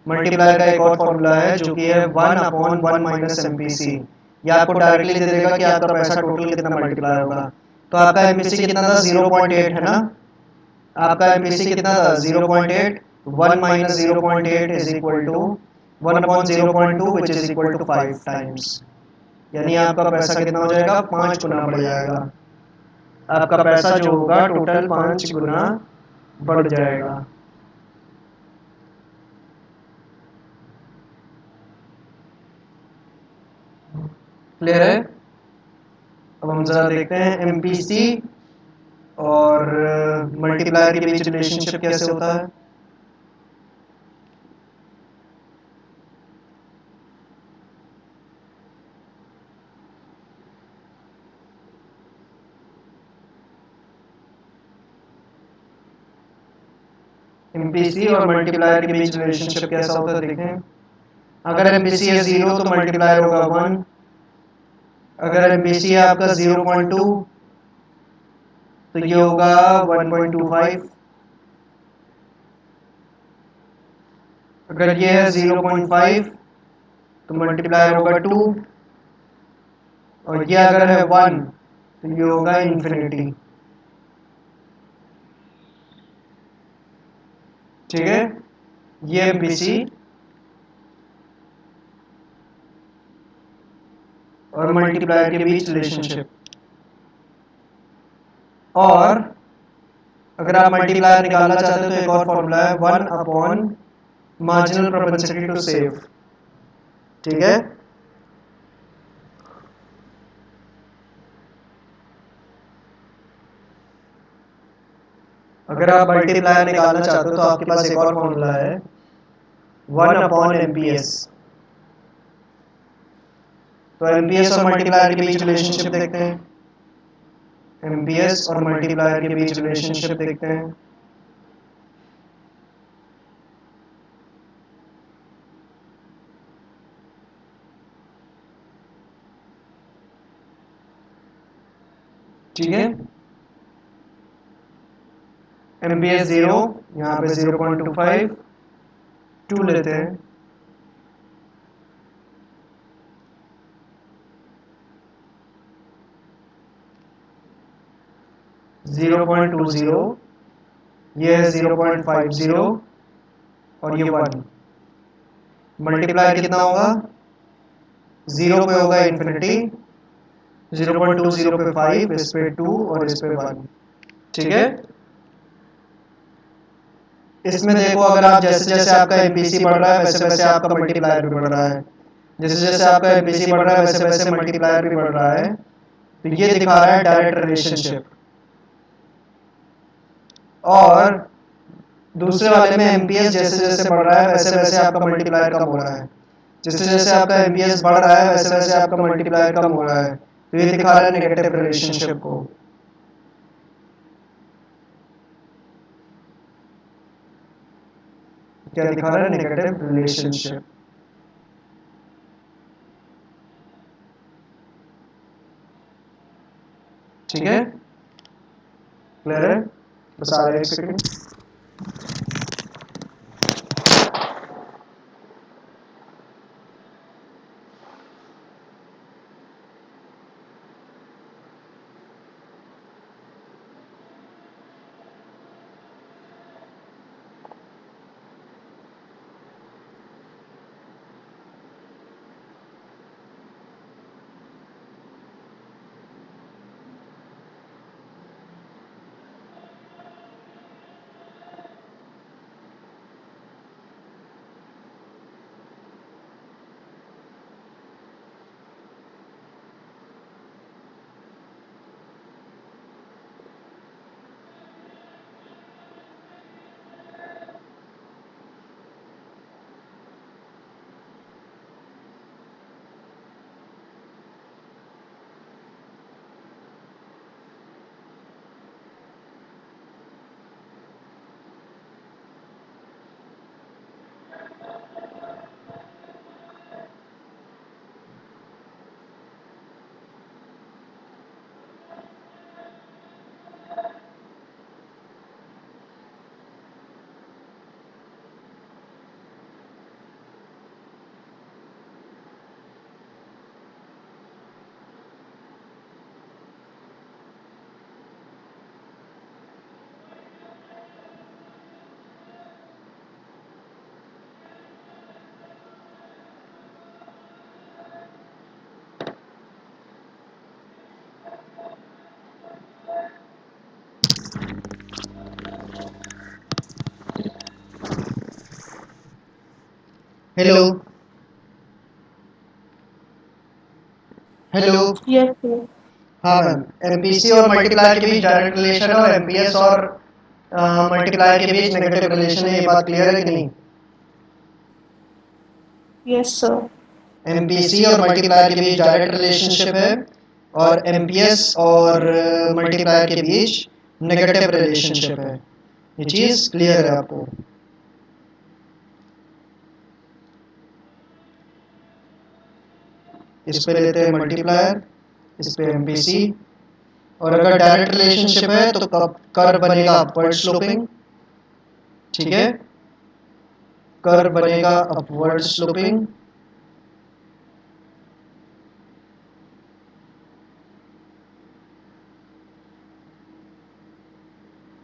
मल्टीप्लाई का एक और फॉर्मूला है जो कि है 1/1 माइनस एमपीसी। ये आपको डायरेक्टली दे देगा कि आपका पैसा टोटल कितना मल्टीप्लाई होगा। तो आपका एमपीसी कितना था, 0.8 है ना। आपका एमपीसी कितना था, 0.8। 1 minus 0.8 is equal to 1/0.2 which is equal to 5 times. यानी आपका पैसा कितना हो जाएगा, 5 गुना बढ़ जाएगा। आपका पैसा जो होगा टोटल 5 गुना बढ़ जाएगा। क्लियर है? अब हम जरा देखते हैं एमपीसी और मल्टीप्लायर के बीच रिलेशनशिप कैसे होता है। एमपीसी और मल्टीप्लायर के बीच रिलेशनशिप कैसा होता है देखें। अगर एमपीसी है 0 तो मल्टीप्लायर होगा 1। अगर एमपीसी है आपका 0.2 तो ये होगा 1.25। अगर ये है 0.5 तो मल्टीप्लायर होगा 2। और ये अगर है 1 तो ये होगा इन्फिनिटी। ठीक है, ये एमपीसी और मल्टीप्लायर के बीच रिलेशनशिप। और अगर आप मल्टीप्लायर निकालना चाहते हो तो एक और फॉर्मूला है 1/, मार्जिनल प्रोपेंसिटी टू सेव। ठीक है, अगर आप मल्टीप्लायर निकालना चाहते हो तो आपके पास एक और फॉर्मूला है 1/MPS। तो एमपीएस और मल्टीप्लायर के बीच रिलेशनशिप देखते हैं। एमपीएस और मल्टीप्लायर के बीच रिलेशनशिप देखते हैं। ठीक है, एमपीएस 0, यहाँ पे 0.25, 2 लेते हैं। जीरो पॉइंट टू जीरो, ये है 0.50 और ये 1। मल्टीप्लायर कितना होगा, 0 पे होगा इन्फिनिटी, 0.20 पे 5, इस पे 2 और इस पे 1। ठीक है, इसमें देखो अगर आप जैसे जैसे आपका एमपीसी बढ़ रहा है वैसे वैसे आपका मल्टीप्लायर भी बढ़ रहा है। जैसे जैसे आपका एमपीसी बढ़ रहा है वैसे वैसे मल्टीप्लायर भी बढ़ रहा है। तो ये दिखा रहा है डायरेक्ट रिलेशनशिप। और दूसरे वाले में एमपीएस जैसे जैसे बढ़ रहा है वैसे वैसे आपका मल्टीप्लायर कम हो रहा है। जैसे जैसे आपका एमपीएस बढ़ रहा है वैसे वैसे आपका मल्टीप्लायर कम हो रहा है। तो ये दिखा रहा है नेगेटिव रिलेशनशिप को। क्या दिखा रहा है, नेगेटिव रिलेशनशिप। ठीक है, क्लियर है? बस आ रहा है, एक second. Hello hello. Yes, sir. हाँ मैम, एमपीसी और मल्टीप्लायर के बीच डायरेक्ट रिलेशन है और एमपीएस और मल्टीप्लायर के बीच नेगेटिव रिलेशन है, ये बात क्लियर है कि नहीं? Yes, sir. एमपीसी और मल्टीप्लायर के बीच डायरेक्ट रिलेशनशिप है और एमपीएस और मल्टीप्लायर के बीच नेगेटिव रिलेशनशिप है। ये चीज़ क्लियर है आपको? इस पे लेते हैं मल्टीप्लायर, इस पे एमपीसी, और अगर डायरेक्ट रिलेशनशिप है तो कर्व बनेगा अपवर्ड स्लोपिंग, ठीक है? कर्व बनेगा अपवर्ड स्लोपिंग,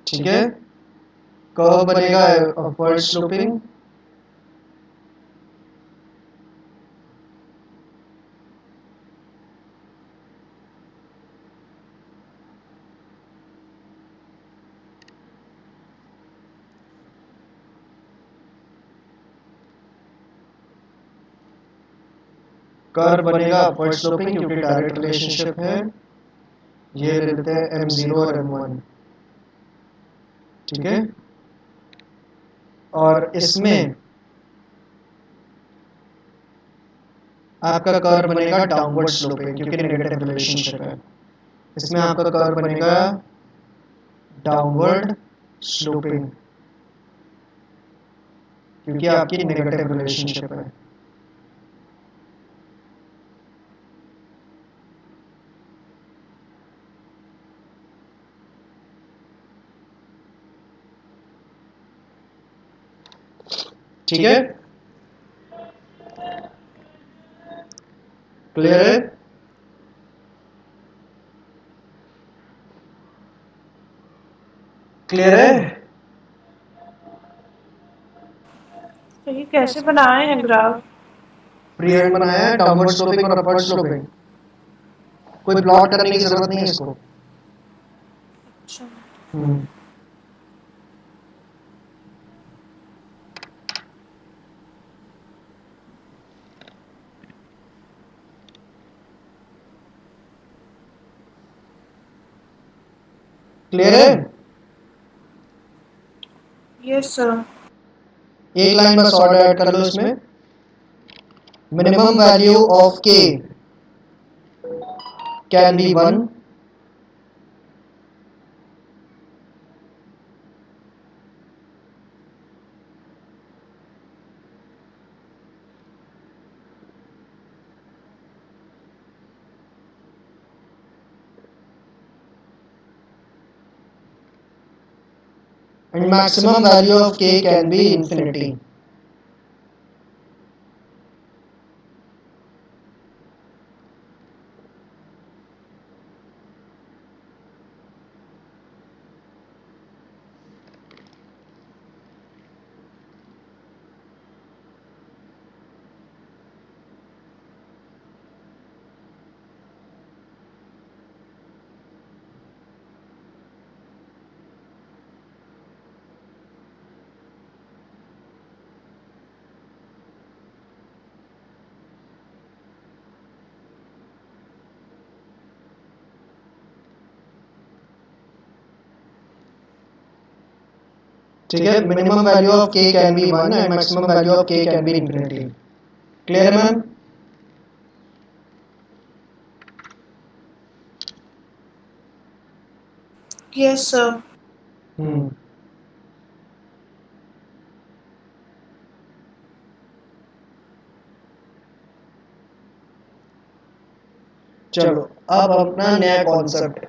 ठीक है? कर्व बनेगा अपवर्ड स्लोपिंग, कर्व बनेगा अपवर्ड स्लोपिंग क्योंकि डायरेक्ट रिलेशनशिप है। ये ले लेते हैं m0 और m1, ठीक है? और इसमें आपका कर्व बनेगा डाउनवर्ड स्लोपिंग क्योंकि नेगेटिव रिलेशनशिप है। इसमें आपका कर्व बनेगा डाउनवर्ड स्लोपिंग क्योंकि आपकी नेगेटिव रिलेशनशिप है। ठीक है? क्लियर है? क्लियर है? तो ये कैसे बनाए हैं ग्राफ? फ्री हैंड बनाया है, डाउनवर्ड स्लोपिंग और अपवर्ड स्लोपिंग। कोई प्लॉट करने की जरूरत नहीं है इसको। अच्छा। हम्म, क्लियर है? Yes, sir. एक लाइन बस और ऐड कर लो इसमें। मिनिमम वैल्यू ऑफ के can be 1, and maximum value of k can be infinity. ठीक है? Minimum value of k can be 1 and maximum value of k can be infinity. Clear है मैम? Yes, sir. हम्म, चलो अब अपना नया कॉन्सेप्ट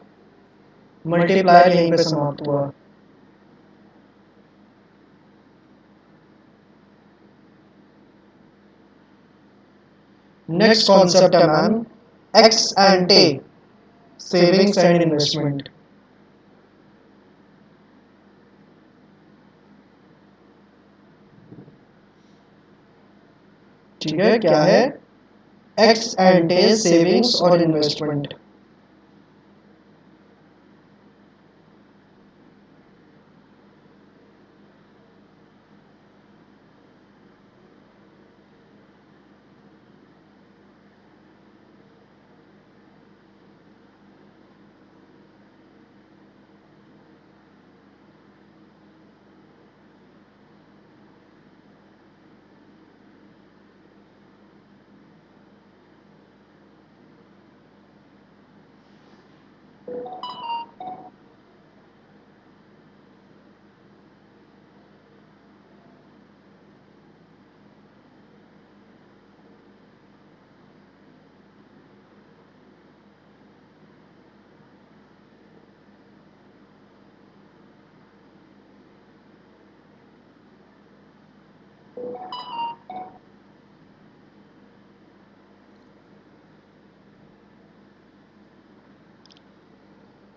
मल्टीप्लायर यहीं पे समाप्त हुआ। नेक्स्ट कॉन्सेप्ट है ma'am x एंटे savings and investment. ठीक है? क्या है? एक्स एंटे सेविंग्स और इन्वेस्टमेंट।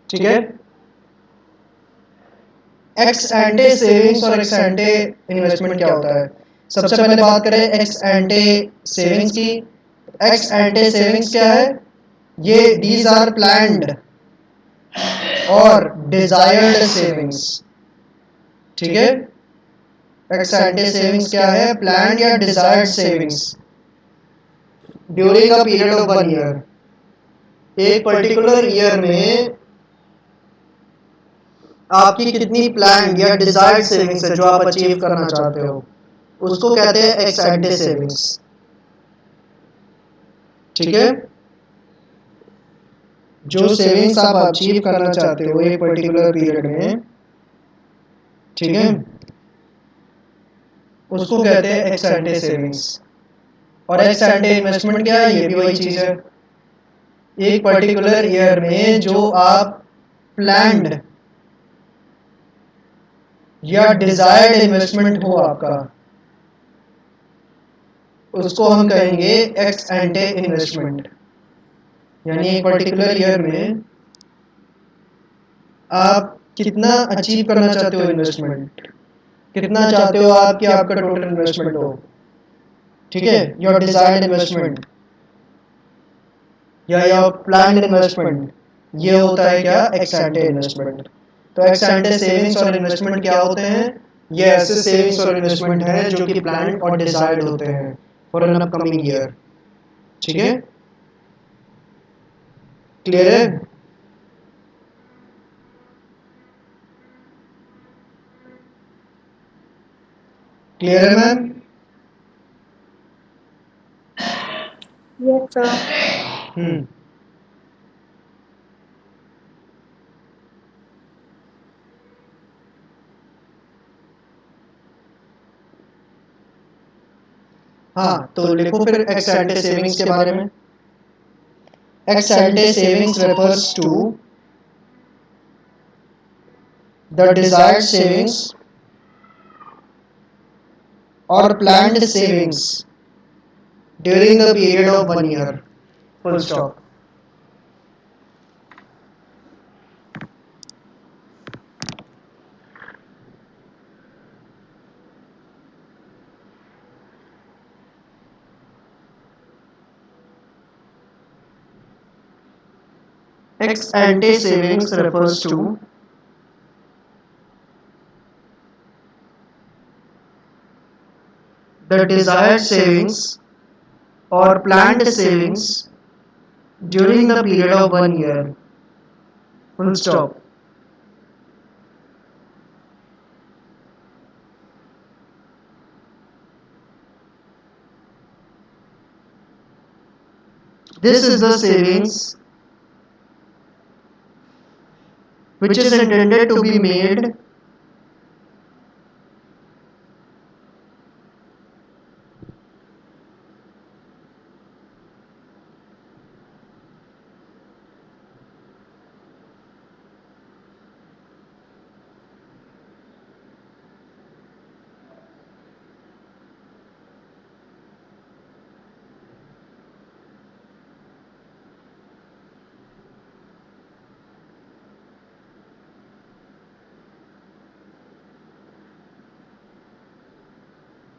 ठीक है। एक्स एंटे सेविंग्स और एक्स एंटे इन्वेस्टमेंट क्या होता है? सबसे पहले बात करें एक्स एंटे सेविंग्स की। एक्स एंटे सेविंग्स क्या है? ये दीज आर प्लान्ड और डिजायर्ड सेविंग्स। ठीक है। एक्स एंटे सेविंग्स क्या है? प्लान्ड या desired savings during a period of 1 year. एक पर्टिकुलर ईयर में आपकी कितनी प्लान्ड या डिजायर्ड सेविंग्स है जो आप अचीव करना चाहते हो, उसको कहते हैं एक्स एंटे सेविंग्स। ठीक है। जो सेविंग्स आप अचीव करना चाहते हो एक पर्टिकुलर पीरियड में, ठीक है, उसको कहते हैं एक्स एंटे सेविंग्स। और एक्स एंटे इन्वेस्टमेंट क्या है? ये भी वही चीज है। एक पर्टिकुलर ईयर में जो आप प्लान्ड या डिजायर्ड इन्वेस्टमेंट हो आपका, उसको हम कहेंगे एक्स एंटे इन्वेस्टमेंट। यानी एक पर्टिकुलर ईयर में आप कितना अचीव करना चाहते हो इन्वेस्टमेंट, कितना चाहते हो आप कि आपका टोटल इन्वेस्टमेंट हो। ठीक है। योर डिजायर्ड इन्वेस्टमेंट या योर प्लान्ड इन्वेस्टमेंट, ये होता है क्या? X एंटे investment. तो एक्स एंटे सेविंग्स और इन्वेस्टमेंट क्या होते हैं? ये ऐसे सेविंग्स और इन्वेस्टमेंट हैं जो कि प्लान्ड और डिजायर्ड होते हैं फॉर एन अपकमिंग ईयर। ठीक है। क्लियर है? क्लियर है मैम? Yes, sir. हम्म। हाँ, तो लिखो फिर एक्स एंटे सेविंग्स के बारे में। Ex ante savings refers to the desired savings or planned savings during the period of 1 year. Full stop. Ex ante savings refers to the desired savings or planned savings during the period of 1 year. Full stop. This is the savings which is intended to be made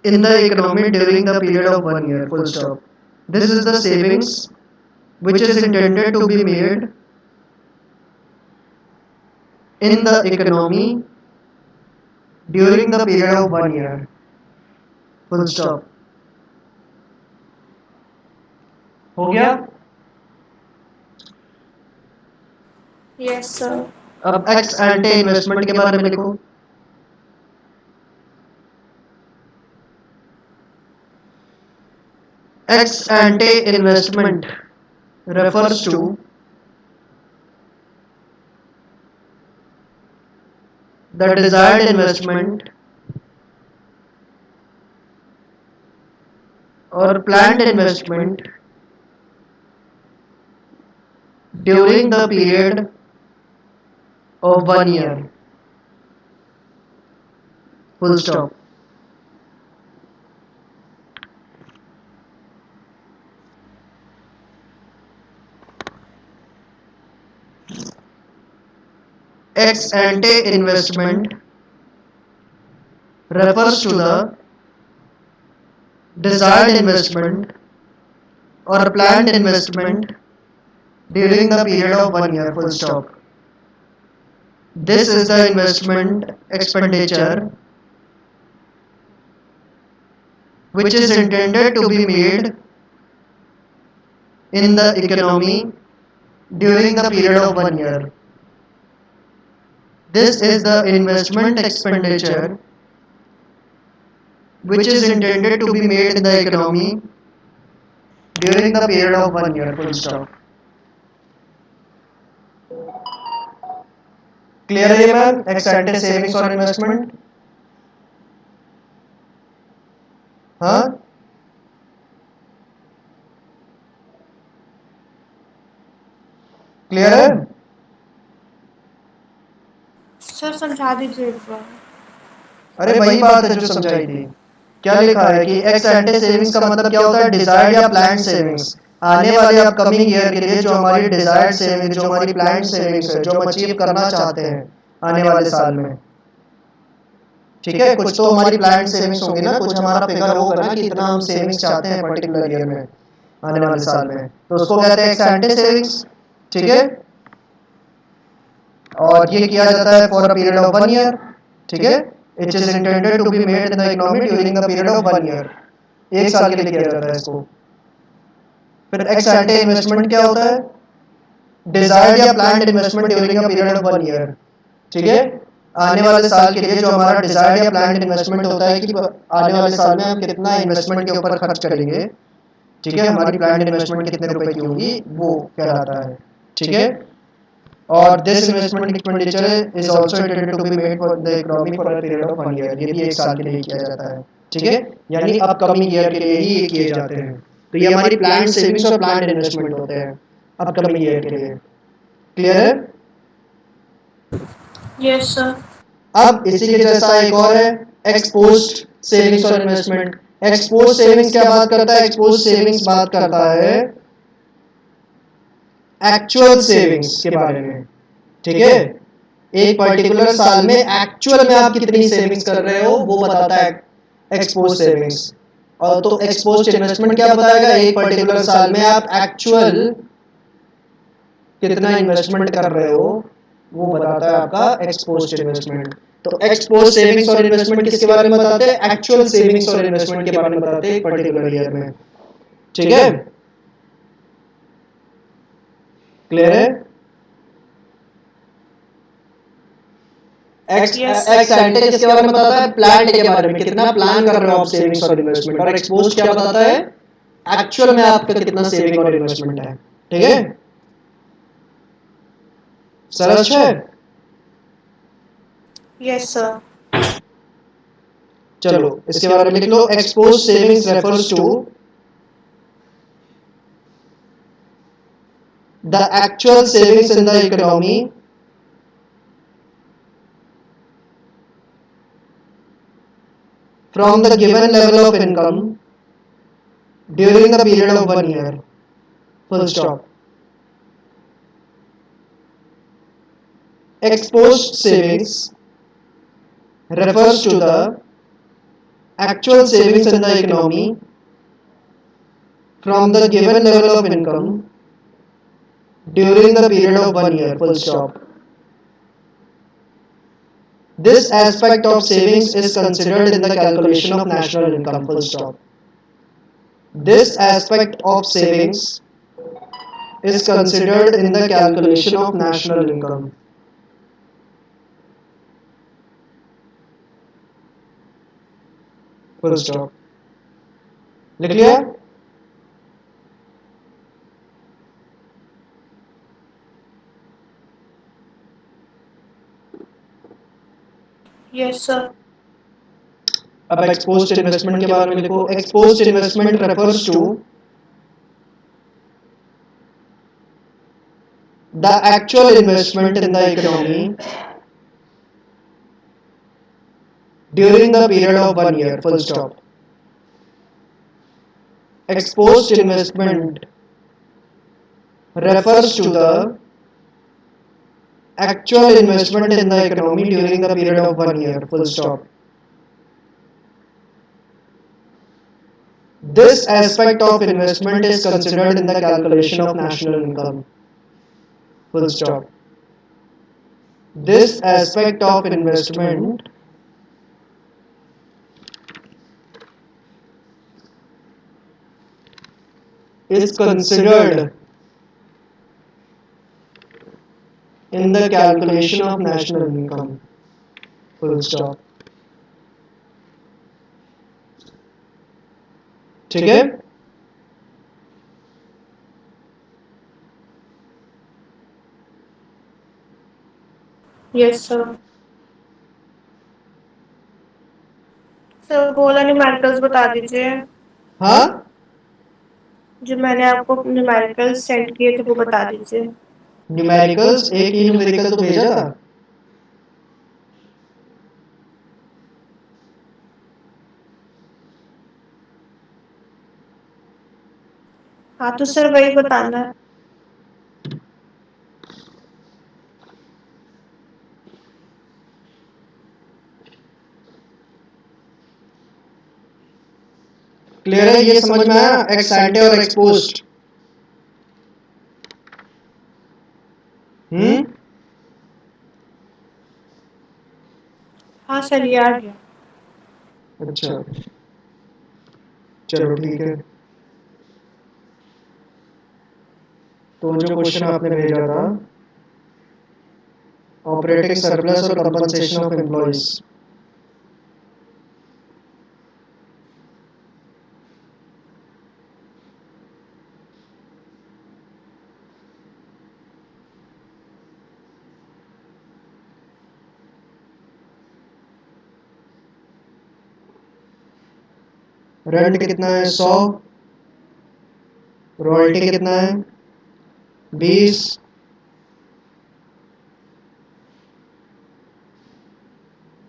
in the economy during the period of 1 year. Full stop. This is the savings which is intended to be made in the economy during the period of 1 year. Full stop. हो गया? Yes, sir. अब एक्स एंटे इन्वेस्टमेंट के बारे में लिखो। Ex ante investment refers to the desired investment or planned investment during the period of 1 year. Full stop. ex ante investment refers to the desired investment or planned investment during the period of 1 year, full stop. This is the investment expenditure which is intended to be made in the economy during the period of 1 year. This is the investment expenditure which is intended to be made in the economy during the period of 1 year, full stop. Clear है ये मैम? ex ante savings और investment? हाँ? क्लियर है? सर समझा दीजिए एक बार। अरे वही बात है जो समझाई थी। क्या लिखा है कि एक्स एंटे सेविंग्स का मतलब क्या होता है? डिजायर्ड या प्लान्ड सेविंग्स। आने वाले अपकमिंग ईयर के लिए जो हमारी डिजायर्ड सेविंग्स, जो हमारी प्लान्ड सेविंग्स है, जो हम अचीव करना चाहते हैं आने वाले साल में, ठीक है, कुछ तो हमारी प्लान्ड सेविंग्स होंगी ना, कुछ हमारा फिगर होगा ना कि इतना हम सेविंग्स चाहते हैं पर्टिकुलर ईयर में, आने वाले साल में, तो उसको कहते हैं एक्स एंटे सेविंग्स, ठीक है। और ये किया जाता है for a period of 1 year, ठीक है। It is intended to be made in the economy during the period of 1 year. एक साल के लिए किया जाता है इसको। फिर एक्स एंटे इन्वेस्टमेंट क्या होता है? डिजायर्ड या planned investment during a period of 1 year, ठीक है। आने वाले साल के लिए जो हमारा डिजायर्ड या प्लान्ड इन्वेस्टमेंट होता है कि आने वाले साल में हम कितना इन्वेस्टमेंट के ऊपर खर्च करेंगे, ठीक है, हमारी प्लान्ड इन्वेस्टमेंट कितने रुपए की होगी, वो कहलाता है, ठीक है। और this investment expenditure is also intended to be made for the economy for a period of 1 year. ये भी एक साल के लिए किया जाता है, ठीक है, यानी अपकमिंग ईयर के लिए ही ये किए जाते हैं। तो ये हमारी प्लान्ड सेविंग्स और प्लान्ड इन्वेस्टमेंट होते हैं अपकमिंग ईयर के लिए। क्लियर है? Yes sir. अब इसी के जैसा एक और है, एक्सपोज्ड सेविंग्स और इन्वेस्टमेंट। एक्सपोज्ड सेविंग्स क्या बात करता है? एक्सपोज्ड सेविंग्स बात करता है एक्चुअल सेविंग्स के बारे में, ठीक है। एक पर्टिकुलर साल में एक्चुअल में आप कितनी सेविंग्स कर रहे हो वो बताता है एक्सपोज सेविंग्स। और तो एक्सपोज इन्वेस्टमेंट क्या बताएगा? एक पर्टिकुलर साल में आप एक्चुअल कितना इन्वेस्टमेंट कर रहे हो वो बताता है आपका एक्सपोज इन्वेस्टमेंट। तो एक्सपोज सेविंग्स और इन्वेस्टमेंट किसके बारे में बताते हैं? एक्चुअल सेविंग्स और इन्वेस्टमेंट के बारे में बताते हैं एक पर्टिकुलर ईयर में, ठीक है। क्लियर है? एक्स एंटे किसके बारे में बताता है? प्लान्ड के बारे में, कितना प्लान कर रहे हो आप सेविंग्स और इन्वेस्टमेंट। और एक्सपोज क्या बताता है? एक्चुअल में आपका कितना सेविंग और इन्वेस्टमेंट है, ठीक है। सरस है? Yes sir. चलो इसके बारे में लिख लो। Ex post savings refers to the actual savings in the economy from the given level of income during the period of 1 year, full stop. Exposed savings refers to the actual savings in the economy from the given level of income during the period of 1 year, full stop. This aspect of savings is considered in the calculation of national income, full stop. This aspect of savings is considered in the calculation of national income. Full stop. लिख लिया? Yes sir. अब एक्सपोज्ड इन्वेस्टमेंट के बारे में लिखो। Ex post investment refers to the actual investment in the economy during the period of 1 year, full stop. Exposed investment refers to the actual investment in the economy during the period of 1 year, full stop. This aspect of investment is considered in the calculation of national income, full stop. This aspect of investment is considered in the calculation of national income, full stop. ठीक है? Yes sir. सर गोला न्यूमेरिकल्स बता दीजिए। हाँ, जो मैंने आपको न्यूमेरिकल्स सेंड किए थे वो बता दीजिए। न्यूमेरिकल्स एक ही न्यूमेरिकल तो भेजा था। हाँ तो सर वही बताना है। क्लियर है? ये समझ में आया? एक्स एंटे और एक्स पोस्ट। हाँ सर ये आ गया। अच्छा, चलो ठीक है। तो जो क्वेश्चन आपने भेजा था, ऑपरेटिंग सरप्लस और कंपनसेशन ऑफ एम्प्लॉइज। रेंट कितना है? 100। रॉयल्टी कितना है? 20।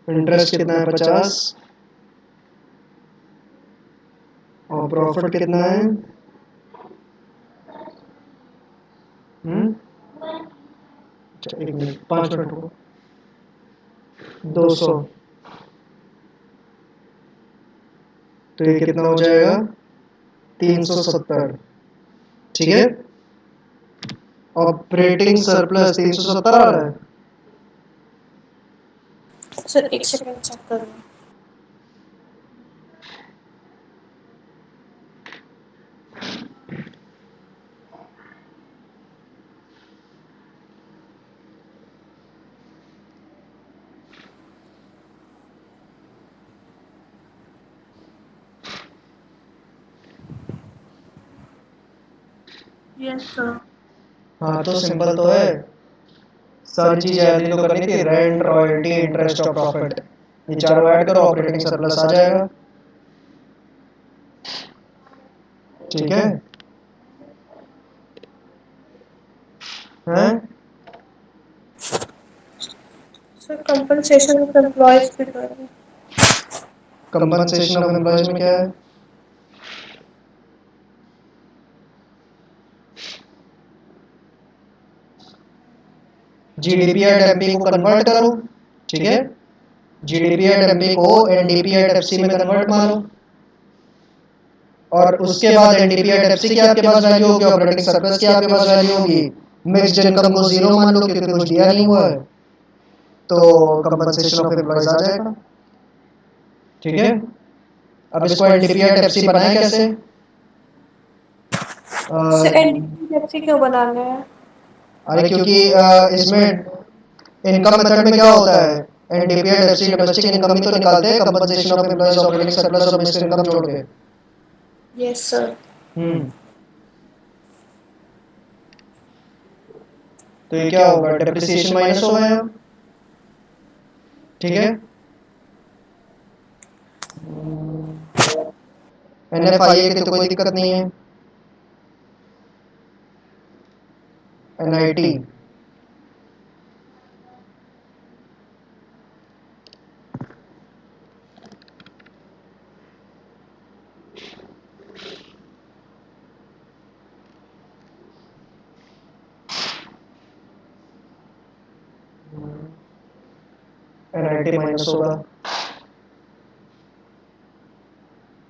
इंटरेस्ट कितना है? 50। और प्रॉफिट कितना है? अच्छा, 1 मिनट, 5 मिनट रुको। 200। तो ये कितना हो जाएगा? 370। ठीक है। ऑपरेटिंग सरप्लस 370 आ रहा है। सर एक सेकंड चेक करो। Yes sir. हाँ तो सिंपल तो है। सारी चीजें ऐड ही तो करनी थी, रेंट, रॉयल्टी, इंटरेस्ट और प्रॉफिट। ये चारों ऐड करो, ऑपरेटिंग सरप्लस आ जाएगा। ठीक है। हैं? सर कंपनसेशन ऑफ एम्प्लॉयज पे करो। कंपनसेशन ऑफ एम्प्लॉयज में क्या है? जीडीपी एट एमपी को कन्वर्ट करो। ठीक है। जीडीपी एट एमपी को एनडीपी एट एफसी में कन्वर्ट मारो, और उसके बाद एनडीपी एट एफसी की आपके पास वैल्यू होगी, ऑपरेटिंग सरप्लस की आपके पास वैल्यू होगी। मिक्स्ड इनकम को 0 मान लो क्योंकि कुछ दिया नहीं हुआ है, तो कंपनसेशन ऑफ एम्प्लॉयज आ जाएगा। ठीक है। अब इसको एनडीपी एट एफसी बनाए कैसे? सर एनडीपी क्यों बनाना है? अरे क्योंकि इसमें इनकम मेथड में क्या होता है, NDP at FC domestic income ही तो निकालते हैं, compensation of employees, operating surplus और मिक्स्ड इनकम जोड़ के। Yes sir. तो ये क्या होगा? डेप्रिसिएशन माइनस होगा यहाँ। ठीक है। एनएफआईए की तो कोई दिक्कत नहीं है। एनआईटी, NIT माइनस होगा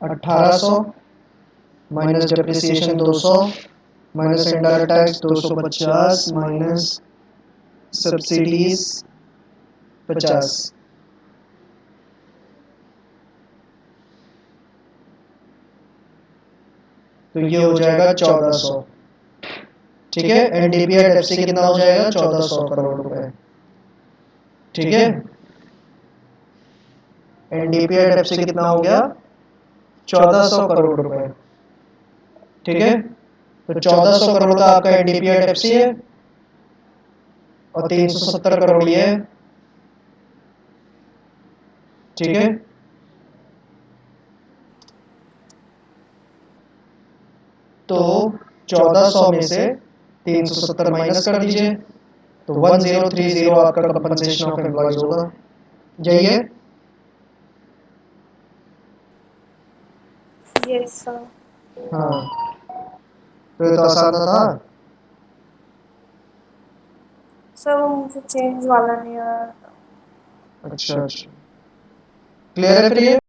1800 minus depreciation 200 minus indirect tax 250 minus subsidies 50। तो ये हो जाएगा 1400। ठीक है, एनडीपी एट एफसी कितना हो जाएगा 1400 करोड़ रुपए। ठीक है, एनडीपी एट एफसी कितना हो गया 1400 करोड़ रुपए। ठीक है, तो 1400 करोड़ का आपका एनडीपी एट एफसी है और 370 करोड़ ये है। ठीक है, तो 1400 में से 370 माइनस कर दीजिए तो 1030 आपका कंपनसेशन ऑफ एम्प्लॉइज होगा। यही है। Yes sir. हाँ, तो ये तो आसान था। सर वो मुझे चेंज वाला नहीं आ रहा था। अच्छा अच्छा, क्लियर है फिर ये।